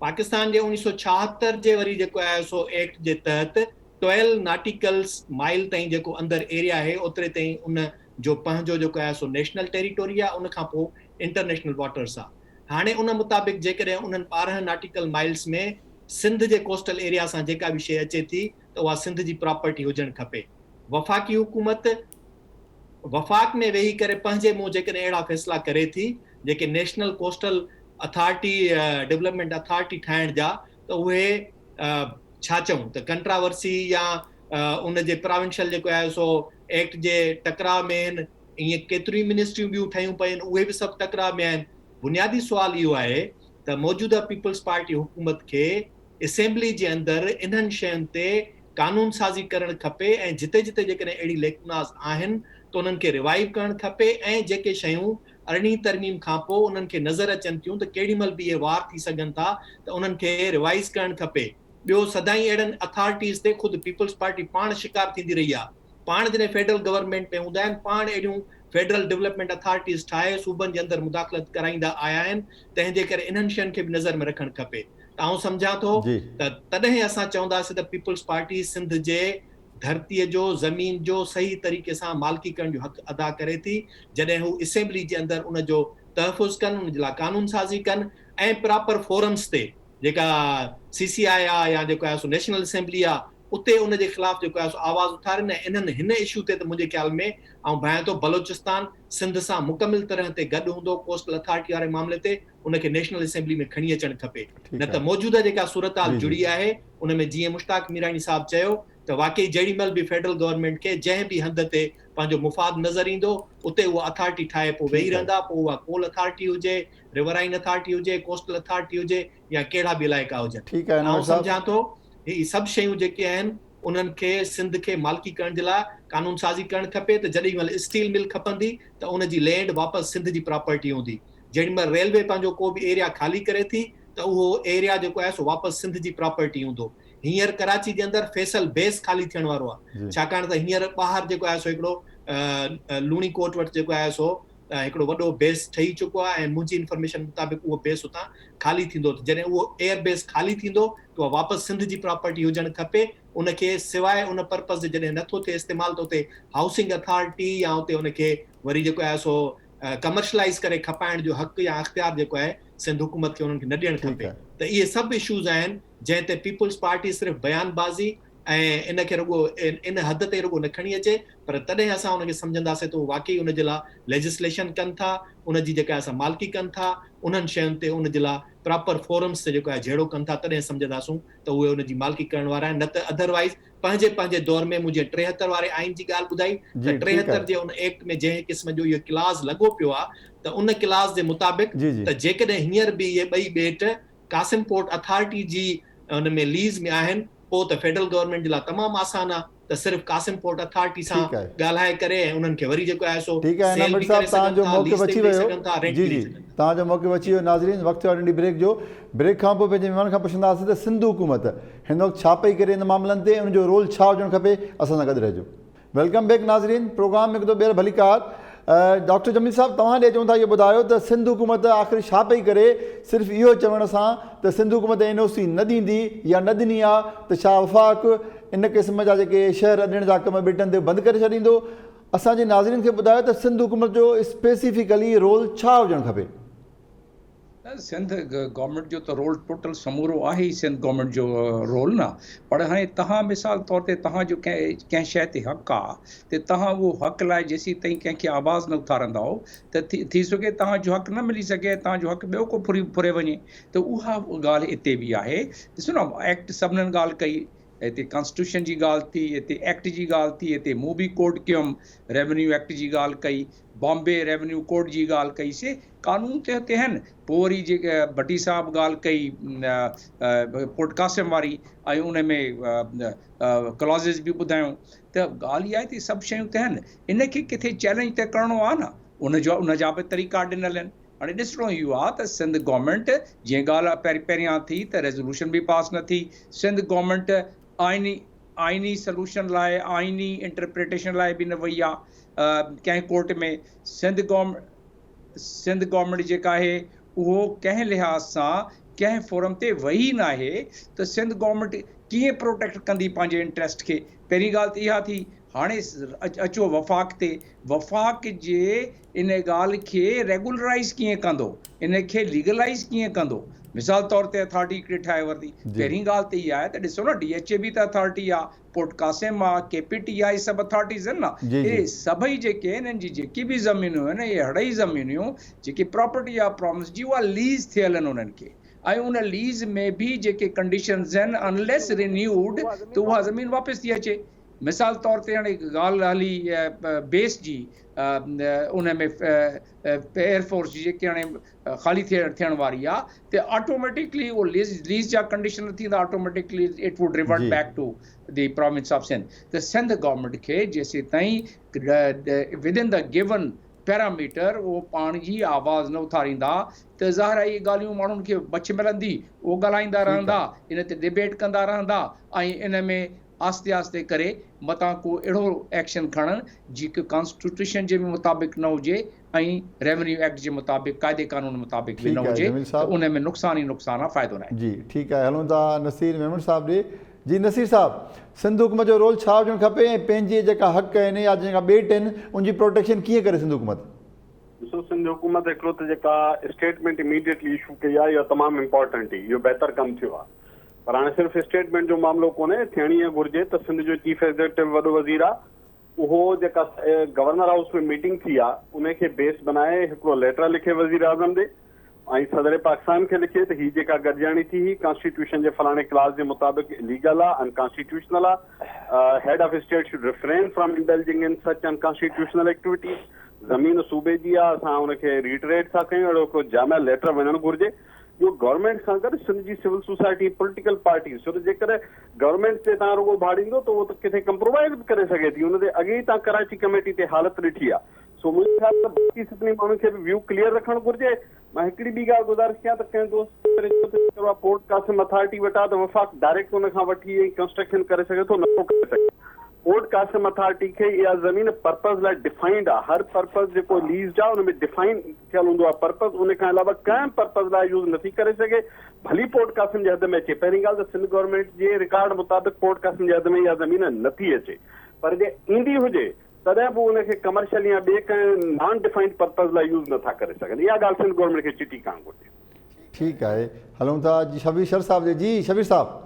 पाकिस्तान जे 1976 जे वरी जेको आहे सो एक्ट जे तहत 12 नॉटिकल्स माइल ताईं जेको अंदरि एरिया आहे ओतिरे ताईं उन जो पंहिंजो जेको आहे सो नेशनल टेरिटोरी आहे, उन खां पोइ इंटरनेशनल वाटर्स आहे। हाणे उन मुताबिक़ जेकॾहिं उन्हनि 12 नॉटिकल माइल्स में सिंध जे कोस्टल एरिया सां जेका बि शइ अचे थी त उहा सिंध जी प्रॉपर्टी हुजणु खपे। वफ़ाक़ी हुकूमत वफ़ाक़ में वेही करे पंहिंजे मुंहुं जेकॾहिं अहिड़ा फ़ैसिला करे थी जेके national coastal authority development authority ठाहिण जा, त उहे छा चऊं त कंट्रावर्सी या उन जे प्रोविंशियल जेको आहे सो एक्ट जे टकराव में आहिनि। ईअं केतिरियूं मिनिस्ट्रियूं ॿियूं ठहियूं पयूं उहे बि सभु टकराव में आहिनि। बुनियादी सुवाल इहो आहे त मौजूदा पीपल्स पार्टी हुकूमत खे असेंबली जे अंदरि इन्हनि शयुनि ते कानून साज़ी करणु खपे ऐं जिते जिते जेकॾहिं अहिड़ी लेकुनास आहिनि त उन्हनि खे रिवाइव करणु खपे ऐं जेके शयूं 18 तरमीम खां पोइ उन्हनि खे नज़र अचनि थियूं त केॾी महिल बि इहे वार थी सघनि था त उन्हनि खे रिवाइज़ करणु खपे। ॿियो सदाईं अहिड़नि अथॉरिटीज़ ते ख़ुदि पीपल्स पार्टी पाण शिकार थींदी रही आहे। पाण जॾहिं फेडरल गवर्नमेंट में हूंदा आहिनि पाण अहिड़ियूं फेडरल डेवलपमेंट अथॉरिटीज़ ठाहे सूबनि जे अंदरि मुदाख़लत कराईंदा आया आहिनि। तंहिंजे करे इन्हनि शयुनि खे बि नज़र में रखणु खपे। त आउं सम्झां थो त तॾहिं असां चवंदासीं त पीपल्स पार्टी सिंध जे धरतीअ जो ज़मीन जो सही तरीक़े सां मालिकी करण जो हक़ अदा करे थी जॾहिं हू असेंबली जे अंदरि उन जो तहफ़ुज़ कनि, उन जे लाइ कानून साज़ी कनि ऐं प्रॉपर फोरम्स ते जेका CCI आहे या जेको आहे सो नेशनल असेंबली आहे उते उन जे ख़िलाफ़ जेको आहे सो आवाज़ उथारनि। ऐं इन्हनि हिन इशू ते त मुंहिंजे ख़्याल में ऐं भायां थो बलोचिस्तान सिंध सां मुकमिल तरह ते गॾु हूंदो कोस्टल अथॉरिटी वारे मामले ते, उनखे नेशनल असेंबली में खणी अचणु खपे। न त मौजूदा जेका सूरत-हाल जुड़ी आहे उन में जीअं मुश्ताक मीरानी साहब चयो त वाकई जेॾी महिल बि फेडरल गवर्नमेंट खे जंहिं बि हंध ते पंहिंजो मुफ़ाद नज़र ईंदो उते उहा अथॉरिटी ठाहे पोइ वेही रहंदा, पोइ उहा कोल अथॉरिटी हुजे, रिवराइन अथॉरिटी हुजे, कोस्टल अथॉरिटी हुजे या कहिड़ा बि इलाइक़ा हुजनि। ऐं सम्झां थो ही सभु शयूं जेके आहिनि उन्हनि खे सिंध खे मालिकी करण जे लाइ कानून साज़ी करणु खपे। त जेॾी महिल स्टील मिल खपंदी त उन जी लैंड वापसि सिंध जी प्रॉपर्टी हूंदी। जेॾी महिल रेलवे पंहिंजो को बि एरिया ख़ाली करे थी त उहो एरिया जेको आहे सो वापसि सिंध जी प्रॉपर्टी हूंदो। हींअर कराची जे अंदरि फैसल बेस ख़ाली थियण वारो आहे छाकाणि त हींअर ॿाहिरि जेको आहे सो हिकिड़ो लूणी कोट वटि जेको आहे सो हिकिड़ो वॾो बेस ठही चुको आहे ऐं मुंहिंजी इंफॉर्मेशन मुताबिक़ उहो बेस उतां ख़ाली थींदो। जॾहिं उहो एयर बेस ख़ाली थींदो त उहा वापसि सिंध जी प्रॉपर्टी हुजणु खपे। उनखे सवाइ उन पर्पज़ जे जॾहिं नथो थिए इस्तेमालु त उते हाउसिंग अथॉरिटी या उते उनखे वरी जेको आहे सो कमर्शलाइज़ करे खपाइण जो हक़ या अख़्तियार जेको आहे सिंध हुकूमत खे उन्हनि खे न ॾियणु खपे। त इहे सभु इशूज़ आहिनि जंहिं ते पीपल्स पार्टी सिर्फ़ु बयानबाज़ी ऐं इन खे रुॻो इन हद ते रुॻो न खणी अचे पर तॾहिं असां उनखे सम्झंदासीं त वाकई उन जे लाइ लेजिस्लेशन कनि था, उन जी जेका असां मालिकी कनि था, उन्हनि शयुनि ते उन जे लाइ प्रॉपर फोरम्स ते जेको आहे जहिड़ो कनि था तॾहिं सम्झंदासूं त उहे उन जी मालिकी करण वारा आहिनि। न त अदरवाइज़ पंहिंजे दौर में मुंहिंजे 73 वारे आइन जी ॻाल्हि ॿुधाई त 73 जे उन एक्ट में जंहिं क़िस्म जो इहो क्लाज़ लॻो पियो आहे त उन क्लाज़ जे मुताबिक़ त जेकॾहिं हींअर बि इहे ॿई ॿेट कासिम पोर्ट अथॉरिटी जी उन में लीज़ में आहिनि पोइ त फेडरल गवर्नमेंट जे लाइ तमामु आसान आहे त सिर्फ़ु कासिम पोर्ट अथॉरिटी सां ॻाल्हाए करे ऐं उन्हनि खे वरी जेको आहे सो सेल बि करे सघनि था, लीज़ ते ॾेई सघनि था, रेंट ॾेई सघनि था। तव्हांजो मौक़ो अची वियो नाज़रीन। वक़्तु आहे नंढी ब्रेक जो। ब्रेक खां पोइ पंहिंजे महिमान खां पुछंदासीं त सिंध हुकूमत हिन वक़्तु छा पई करे इन मामलनि ते, उनजो रोल छा हुजणु खपे। असां सां गॾु रहिजो। वेलकम बैक नाज़रीन। प्रोग्राम में हिकु ॿीहर भलीकार। डॉक्टर जमील साहब तव्हां ॾे चऊं था इहो ॿुधायो त सिंध हुकूमत आख़िर छा पई करे सिर्फ़ु इहो चवण सां त सिंध हुकूमत NOC न ॾींदी या न ॾिनी आहे त छा वफ़ाक़ इन क़िस्म जा जेके शहर ॾियण जा कम ॿेटनि ते बंदि करे छॾींदो। असांजे नाज़रीन खे ॿुधायो त सिंध हुकूमत जो स्पेसिफिकली रोल छा हुजणु खपे। सिंध गवर्नमेंट जो त रोल टोटल समूरो आहे ई सिंध गवर्नमेंट जो रोल न। पर हाणे तव्हां मिसाल तौर ते तव्हांजो कंहिं शइ ते हक़ु आहे त तव्हां उहो हक़ लाइ जेसीं ताईं कंहिंखे आवाज़ न उथारंदा त थी सघे तव्हांजो हक़ु न मिली सघे, तव्हांजो हक़ु ॿियो को फुरे वञे। त उहा ॻाल्हि हिते बि आहे। ॾिसो न एक्ट सभिनीनि ॻाल्हि कई हिते कॉन्स्टिट्यूशन जी ॻाल्हि थी, हिते एक्ट जी ॻाल्हि थी, हिते मूं बि कोट कयुमि, रेवेन्यू एक्ट जी ॻाल्हि कई, बॉम्बे रेवेन्यू कोड जी ॻाल्हि कईसीं, कानून ते हुते आहिनि। पोइ वरी जेके भट्टी साहब ॻाल्हि कई पोर्ट कासिम वारी, ऐं उन में क्लॉज़िस बि ॿुधायूं, त ॻाल्हि इहा आहे त सभु शयूं त आहिनि। इनखे किथे चैलेंज त करिणो आहे न, उन जा बि तरीक़ा ॾिनल आहिनि। हाणे ॾिसणो इहो आहे त सिंध गवर्नमेंट जीअं ॻाल्हि पहिरियां थी त रेज़ोल्यूशन बि पास न थी, सिंध गवर्नमेंट आइनी सलूशन लाइ, आइनी इंटरप्रिटेशन लाइ बि न वई आहे कंहिं कोर्ट में। सिंध गवर्नमेंट जेका आहे उहो कंहिं लिहाज़ सां कंहिं फोरम ते वही न आहे त सिंध गवर्नमेंट कीअं प्रोटेक्ट कंदी पंहिंजे इंट्रस्ट खे। पहिरीं ॻाल्हि त इहा थी। हाणे अचो वफ़ाक़ ते, वफ़ाक़ जे इन ॻाल्हि खे रेगुलराइज़ कीअं कंदो, इन खे लीगलाइज़ कीअं कंदो। मिसाल तौर ते अथॉरिटी हिकिड़ी ठाहे वरिती। पहिरीं ॻाल्हि त इहा आहे त ॾिसो न, DHA बि त अथॉरिटी आहे, पोर्ट कासिम आहे, KPT आहे, इहे सभु अथॉरिटीज़ आहिनि न। इहे सभई जेके इन्हनि जी जेकी बि ज़मीनूं आहिनि, इहे अढ़ई ज़मीनियूं जेकी प्रॉपर्टी आहे प्रॉमिस जी, उहा लीज़ थियल आहिनि उन्हनि खे, ऐं उन लीज़ में बि जेके कंडीशंस आहिनि, अनलेस रिन्यूड त उहा ज़मीन वापसि थी अचे। मिसाल तौर ते हाणे ॻाल्हि हली बेस जी, उन में एयरफोर्स जी जेके हाणे ख़ाली थियण वारी आहे, त ऑटोमेटिकली उहो लीज़ जा कंडीशन थींदा, automatically it would revert back to the province of Sindh. त सिंध गवर्नमेंट खे जेसीं ताईं with in the given parameter उहो पाण जी आवाज़ न उथारींदा, त ज़ाहिर आहे इहे ॻाल्हियूं माण्हुनि खे बच मिलंदी, उहो ॻाल्हाईंदा रहंदा, इन ते डिबेट कंदा रहंदा, ऐं इन में आस्ते आस्ते करे मतां को अहिड़ो एक्शन खणनि जेको कॉन्स्टिट्यूशन जे मुताबिक़ न हुजे ऐं रेवेन्यू एक्ट जे मुताबिक़, क़ाइदे कानून मुताबिक़ बि न हुजे, त उन में नुक़सान ई नुक़सान आहे, फ़ाइदो न आहे। जी ठीकु आहे, हलूं था नसीर मेमन साहब ॾे। जी नसीर साहब, सिंध हुकूमत जो रोल छा हुजणु खपे ऐं पंहिंजे जेका हक़ आहिनि या जेका ॿेट आहिनि उनजी प्रोटेक्शन कीअं करे सिंध हुकूमत? ॾिसो, सिंध हुकूमत हिकिड़ो त जेका स्टेटमेंट इमीडिएटली इशू कई आहे, इहो तमामु इम्पोर्टेंट हुई, इहो बहितर कमु थियो आहे। पर हाणे सिर्फ़ु स्टेटमेंट जो मामिलो कोन्हे, थियणी घुरिजे त सिंध जो चीफ एग्ज़ीक्यूटिव वॾो वज़ीर आहे, उहो जेका गवर्नर हाउस में मीटिंग थी आहे उनखे बेस बनाए हिकिड़ो लेटर लिखे वज़ीर आज़म ॾे, ऐं सदर पाकिस्तान खे लिखे त हीअ जेका गॾिजाणी थी ही कॉन्स्टिट्यूशन जे फलाणे क्लास जे मुताबिक़ इलीगल आहे, अनकॉन्स्टिट्यूशनल आहे। Head of state should refrain from indulging in such unconstitutional activities. ज़मीन सूबे जी आहे, असां हुनखे रीटरेट था कयूं, अहिड़ो हिकिड़ो जामिया लेटर वञणु घुरिजे। जो गवर्नमेंट सां गॾु सिंध जी सिविल सोसाइटी, पॉलिटिकल पार्टी, छो त जेकर गवर्नमेंट ते तव्हां रुगो भाड़ींदो त उहो त किथे कंप्रोमाइज़ बि करे सघे थी। हुन ते अॻे ई तव्हां कराची कमेटी ते हालत ॾिठी आहे। सो मुंहिंजे ख़्याल में बाक़ी सभिनी माण्हुनि खे बि व्यू क्लियर रखणु घुरिजे। मां हिकिड़ी ॿी ॻाल्हि गुज़ारिश कयां त कंहिं दोस्त पोर्ट कासिम अथॉरिटी वटां त वफ़ाक़ डायरेक्ट हुन खां वठी ऐं कंस्ट्रक्शन करे सघे थो, नथो करे सघे। पोर्ट कासिम अथॉरिटी खे इहा ज़मीन पर्पज़ लाइ डिफाइंड आहे। हर पर्पज़ जेको लीज़ आहे हुन में डिफाइन थियल हूंदो आहे पर्पज़, उन खां अलावा कंहिं पर्पज़ लाइ यूज़ नथी करे सघे, भली पोर्ट कासिम जे हद में अचे। पहिरीं ॻाल्हि त सिंध गवर्नमेंट जे रिकॉर्ड मुताबिक़ पोर्ट कासिम जे हद में इहा ज़मीन नथी अचे, पर जे ईंदी हुजे तॾहिं बि उनखे कमर्शियल या ॿिए कंहिं नॉन डिफाइंड पर्पज़ लाइ यूज़ नथा करे सघनि। इहा ॻाल्हि सिंध गवर्नमेंट खे चिटी करणु घुरिजे। ठीकु आहे, हलूं था जी शबीर शर साहब जी शबीर साहब।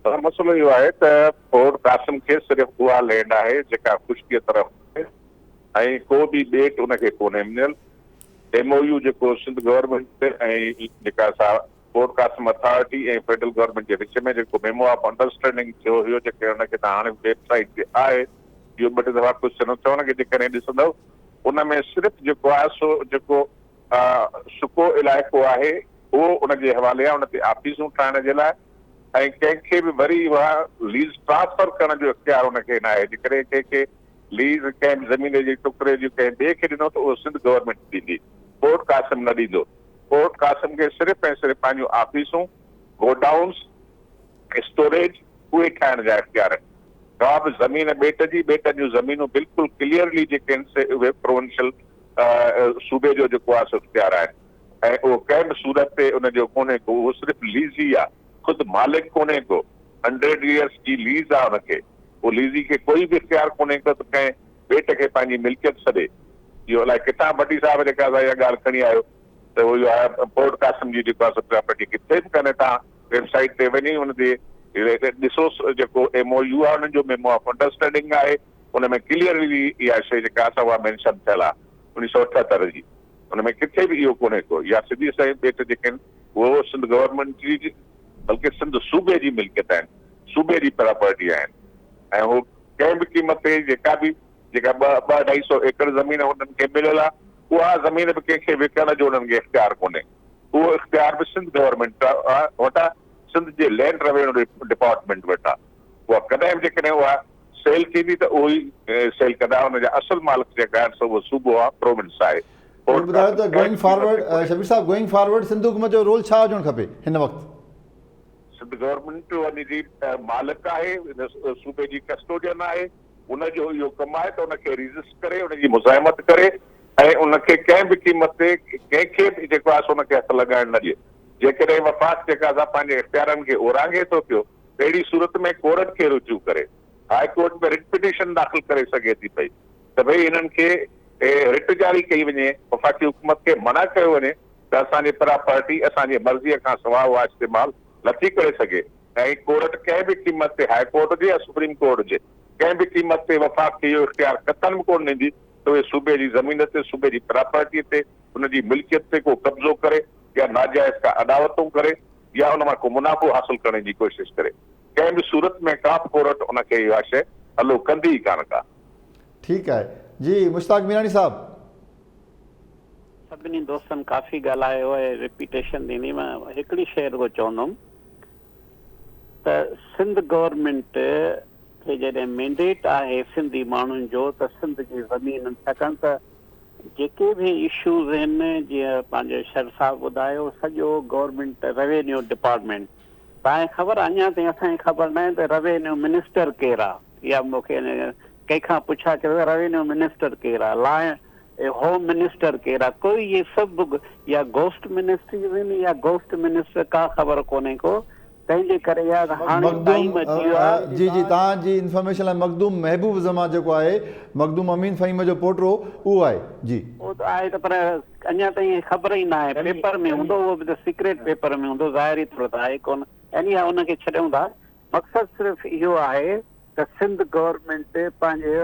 मसइलो इहो आहे त पोर्ट कासिम खे सिर्फ़ु उहा लैंड आहे जेका ख़ुश्कीअ तरफ़ आहे ऐं को बि ॿेट उनखे कोन्हे मिलियल। MOU जेको सिंध गवर्नमेंट ऐं जेका असां पोर्ट कासिम अथॉरिटी ऐं फेडरल गवर्नमेंट जे विच में जेको मेमो ऑफ अंडरस्टैंडिंग थियो हुयो, जेके हुनखे तव्हां हाणे वेबसाइट ते आहे, इहो ॿ टे दफ़ा कुझु चवण खे जेकॾहिं ॾिसंदव उन में सिर्फ़ु जेको आहे सो जेको सुको इलाइक़ो आहे उहो उनजे हवाले आहे, उन ते ऑफिसूं ठाहिण जे लाइ ऐं कंहिंखे बि वरी उहा लीज़ ट्रांसफर करण जो इख्तियार हुनखे न आहे। जेकॾहिं कंहिंखे लीज़ कंहिं ज़मीन जे टुकड़े जो कंहिं ॿिए खे ॾिनो त उहो सिंध गवर्नमेंट ॾींदी, पोर्ट कासिम न ॾींदो। पोर्ट कासिम खे सिर्फ़ु ऐं सिर्फ़ु पंहिंजूं ऑफिसूं, गोडाउन्स, स्टोरेज उहे ठाहिण जा इख्तियार आहिनि। का बि ज़मीन ॿेट जूं ज़मीनूं बिल्कुलु क्लियरली जेके आहिनि उहे प्रोविंशियल सूबे जो जेको आहे सो इख्तियार आहिनि ऐं उहो कंहिं बि सूरत ते उनजो कोन्हे को, उहो सिर्फ़ु लीज़ी आहे, ख़ुदि मालिक कोन्हे को। 100 years जी लीज़ आहे हुनखे, उहो लीज़ी खे कोई बि इख्तियार कोन्हे को त कंहिं ॿेट खे पंहिंजी मिल्कियत छॾे। इहो अलाए किथां भट्टी साहिब जेका इहा ॻाल्हि खणी आयो त उहो इहो आहे पोर्ट कासिम जी जेको आहे प्रॉपर्टी किथे बि कान्हे। तव्हां वेबसाइट ते वञी हुन ते ॾिसोसि, जेको MOU आहे हुननि जो मेमो ऑफ अंडरस्टैंडिंग आहे, हुन में क्लियरली इहा शइ जेका आहे उहा मेंशन थियल आहे 1978 जी। हुन में किथे बि इहो कोन्हे को, या सिधी साईं ॿेट जेके आहिनि उहो सिंध गवर्नमेंट जी बल्कि सिंध सूबे जी मिल्कियत आहिनि, सूबे जी प्रॉपर्टी आहिनि ऐं हू कंहिं बि क़ीमत ते जेका 200-250 एकड़ ज़मीन हुननि खे मिलियल आहे, उहा ज़मीन बि कंहिंखे विकण जो उन्हनि खे इख़्तियार कोन्हे। उहो इख़्तियार बि सिंध गवर्नमेंट वटि आहे, सिंध जे लैंड रेवेन्यू डिपार्टमेंट वटि आहे। उहा कॾहिं बि जेकॾहिं उहा सेल थींदी त उहो ई सेल कंदा, हुनजा असुल मालिक जेका आहिनि सो उहो सूबो आहे, प्रोविंस आहे। ॿुधायो त गोइंग फॉरवर्ड शबीर साहब, गोइंग फॉरवर्ड सिंध हुकूमत जो रोल छा हुजणु खपे हिन वक़्तु? सिंध गवर्नमेंट वञी जी मालिक आहे, सूबे जी कस्टोडियन आहे, उनजो इहो कमु आहे त उनखे रजिस्ट करे, उनजी मुज़ाहिमत करे ऐं उनखे कंहिं बि क़ीमत ते कंहिंखे बि जेको आहे सो उनखे हथु लॻाइण न ॾिए। जेकॾहिं वफ़ाक़ जेका असां पंहिंजे इख़्तियारनि खे ओरांगे थो पियो, अहिड़ी सूरत में कोर्ट खे रुजू करे, हाई कोर्ट में रिट पिटीशन दाख़िल करे सघे थी पई त भई हिननि खे रिट जारी कई वञे, वफ़ाक़ी हुकूमत खे मना कयो वञे त असांजी प्रॉपर्टी असांजी मर्ज़ीअ खां सवाइ उहा इस्तेमालु नथी करे सघे। ऐं कोर्ट कंहिं बि क़ीमत ते, हाई कोर्ट हुजे या सुप्रीम कोर्ट हुजे, कंहिं बि क़ीमत ते वफ़ाक़ खे इहो इख़्तियार क़तन बि कोन ॾींदी त उहे सूबे जी ज़मीन ते, सूबे जी प्रॉपर्टीअ ते, उनजी मिल्कियत ते को कब्ज़ो करे या नाजाइज़ का अदावतूं करे या उन मां को मुनाफ़ो हासिल करण जी कोशिशि करे, कंहिं बि सूरत में का बि कोर्ट उनखे इहा शइ हलो कंदी ई कान का। ठीकु आहे जी। मुश्ताक मीरानी साहब, सभिनी दोस्तनि काफ़ी ॻाल्हायो आहे, रिपीटेशन ॾींदी, मां हिकिड़ी शइ रुगो चवंदुमि त सिंध गवर्नमेंट खे जॾहिं मैंडेट आहे सिंधी माण्हुनि जो त सिंध जी ज़मीन, छाकाणि त जेके बि इशूज़ आहिनि, जीअं पंहिंजो शर साहब ॿुधायो, सॼो गवर्नमेंट रेवेन्यू डिपार्टमेंट, तव्हांखे ख़बर आहे, अञा ताईं असांखे ख़बर न आहे त रेवेन्यू मिनिस्टर केरु आहे, या मूंखे कंहिंखां पुछा कयो रेवेन्यू मिनिस्टर केरु आहे, होम मिनिस्टर केरु आहे, कोई इहे सभु या घोस्ट मिनिस्ट्रीज़ आहिनि या घोस्ट मिनिस्टर, का ख़बर कोन्हे को। तंहिंजे करे जी जी तव्हांजी इंफॉर्मेशन लाइ मखदूम महबूब ज़मा जेको आहे, मखदूम अमीन फ़हीम जो पोटो, उहो आहे जी। उहो त आहे, त पर अञा ताईं ख़बर ई न आहे, पेपर में हूंदो, उहो बि त सीक्रेट पेपर में हूंदो, ज़ाहिरी तौर ते आहे कोन, यानी उनखे छॾियूं था। मक़सदु सिर्फ़ु इहो आहे त सिंध गवर्नमेंट पंहिंजे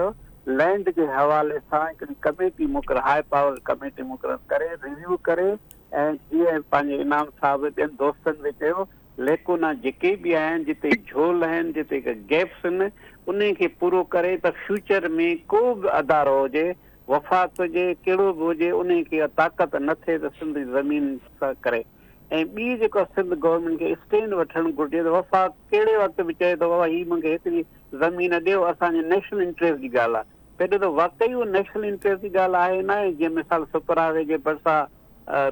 लैंड जे हवाले सां हिकिड़ी कमेटी मुक़ररु, हाई पावर कमेटी मुक़ररु करे, रिव्यू करे, ऐं जीअं पंहिंजे इनाम साहब ॿियनि दोस्तनि बि चयो, लेकुना जेके बि आहिनि, जिते झोल आहिनि, जिते गैप्स आहिनि, उन खे पूरो करे त फ्यूचर में को बि अदारो हुजे, वफ़ाक़ हुजे, कहिड़ो बि हुजे, उन खे ताक़त न थिए त सिंध ज़मीन सां करे। ऐं ॿी जेको सिंध गवर्नमेंट खे स्टैंड वठणु घुरिजे त वफ़ाक़ कहिड़े वक़्तु बि चए थो बाबा हीअ मूंखे हेतिरी ज़मीन ॾियो, असांजे नेशनल इंट्रस्ट जी ॻाल्हि आहे। पहिरियों त वाक़ई उहा नेशनल इंट्रस्ट जी ॻाल्हि आहे न आहे, जीअं मिसाल सुपरावे जे भरिसां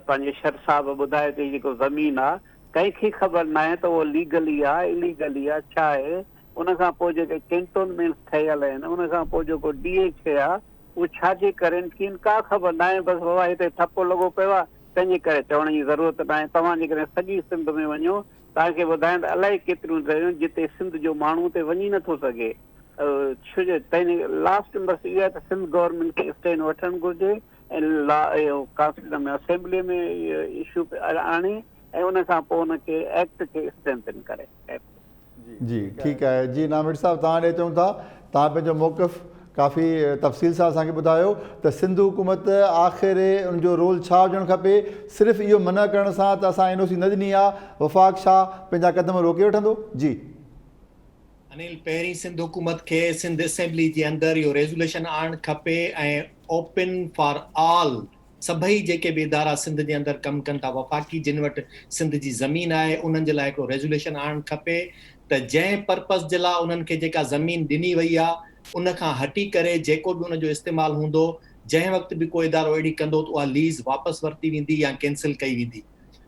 पंहिंजे शर साहब ॿुधाए थी, जेको ज़मीन आहे कंहिंखे ख़बर न आहे त उहो लीगली आहे, इलीगली आहे, छा आहे। उन खां पोइ जेके कैंटोनमेंट्स ठहियल आहिनि, उन खां पोइ जेको DH आहे, उहो छाजे करे कीअं, का ख़बर न आहे। बसि बाबा हिते ठपो लॻो पियो आहे, तंहिंजे करे चवण जी ज़रूरत न आहे। तव्हां जेकॾहिं सॼी सिंध में वञो, तव्हांखे ॿुधाइनि त अलाए केतिरियूं जॻहियूं जिते सिंध जो माण्हू ते वञी नथो सघे, छो जो तंहिंजे लास्ट बस इहा त सिंध गवर्नमेंट खे स्टैंड वठणु घुरिजे ऐं काउंसिल में, असेंबली में इशू आणे, ऐं उन खां पोइ उनखे एक्ट खे स्ट्रेंथन करे। जी ठीकु आहे जी। नामिर साहब, तव्हां ॾे चऊं था, तव्हां पंहिंजो मौक़िफ़ काफ़ी तफ़सील सां असांखे ॿुधायो त सिंध हुकूमत आख़िर उनजो रोल छा हुजणु खपे। सिर्फ़ु इहो मना करण सां त असां NOC न ॾिनी आहे, वफ़ाक़ छा पंहिंजा क़दम रोके वठंदो? जी अनिल, पहिरीं सिंध हुकूमत खे सिंध असेंबली जे अंदरि इहो रेज़ोल्यूशन आणणु खपे ऐं ओपन फॉर ऑल सभई जेके बि इदारा सिंध जे अंदरि कमु कनि था, वफ़ाक़ी जिन वटि सिंध जी ज़मीन आहे, उन्हनि जे लाइ हिकिड़ो रेज़ोल्यूशन आणणु खपे त जंहिं पर्पज़ जे लाइ उन्हनि खे जेका ज़मीन ॾिनी वई आहे, उन खां हटी करे जेको बि उनजो इस्तेमालु हूंदो, जंहिं वक़्तु बि कोई इदारो अहिड़ी कंदो त उहा लीज़ वापसि वरिती वेंदी या कैंसिल कई वेंदी।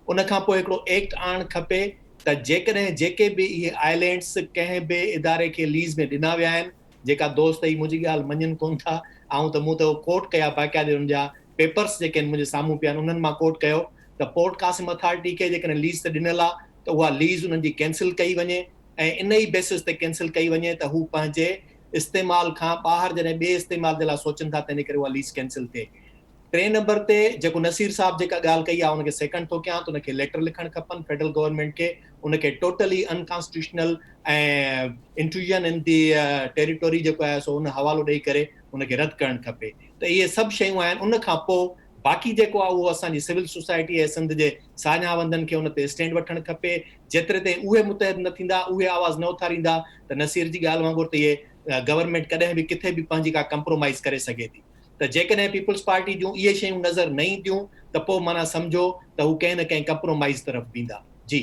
उन खां पोइ हिकिड़ो एक्ट आणणु खपे त जेकॾहिं जेके बि इहे आइलैंड्स कंहिं बि इदारे खे लीज़ में ॾिना विया आहिनि, जेका दोस्त ई मुंहिंजी ॻाल्हि मञनि कोन था, ऐं त मूं त कोर्ट कया, बाक़ाइदे हुन जा पेपर्स जेके आहिनि मुंहिंजे साम्हूं पिया आहिनि, उन्हनि मां कोर्ट कयो त पोर्ट कासिम अथॉरिटी खे जेकॾहिं लीज़ ते ॾिनल आहे त उहा लीज़ उन्हनि जी कैंसिल कई वञे, ऐं इन ई बेसिस ते कैंसिल कई वञे त हू पंहिंजे इस्तेमाल खां ॿाहिरि जॾहिं ॿिए इस्तेमाल जे लाइ सोचनि था, तंहिंजे करे उहा लीज़ कैंसिल थिए। 3 नंबर ते जेको नसीर साहब जेका ॻाल्हि कई आहे, उनखे सेकंड थो कयां त उनखे लेटर लिखणु खपनि फेडरल गवर्नमेंट खे, उनखे टोटली अनकॉन्स्टिट्यूशनल ऐं इंट्रूजन इन दी टेरिटोरी जेको आहे सो उन हवालो ॾेई करे उनखे रद्द करणु खपे। त इहे सभु शयूं आहिनि। उन खां पोइ बाक़ी जेको आहे उहो असांजी सिविल सोसाइटी ऐं सिंध जे साञावंदनि खे उन ते स्टैंड वठणु खपे। जेतिरे ते उहे मुतहद न थींदा, उहे आवाज़ न उथारींदा, त नसीर जी ॻाल्हि वांगुरु त इहे गवर्नमेंट कॾहिं बि किथे बि पंहिंजी का कंप्रोमाइज़ करे सघे थी। त जेकॾहिं पीपल्स पार्टी जूं इहे शयूं नज़र न ईंदियूं त पोइ माना सम्झो त हू कंहिं न कंहिं कंप्रोमाइज़ तरफ़ वेंदा। जी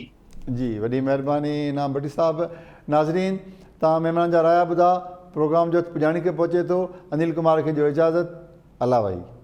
वॾी महिरबानी इनाम भट्टी साहब। नाज़रीन, तव्हां महिमान जा राया ॿुधा, प्रोग्राम जो पुॼाणी खे पहुचे थो। अनिल कुमार खे ॾियो इजाज़त। अल्लाह भाई।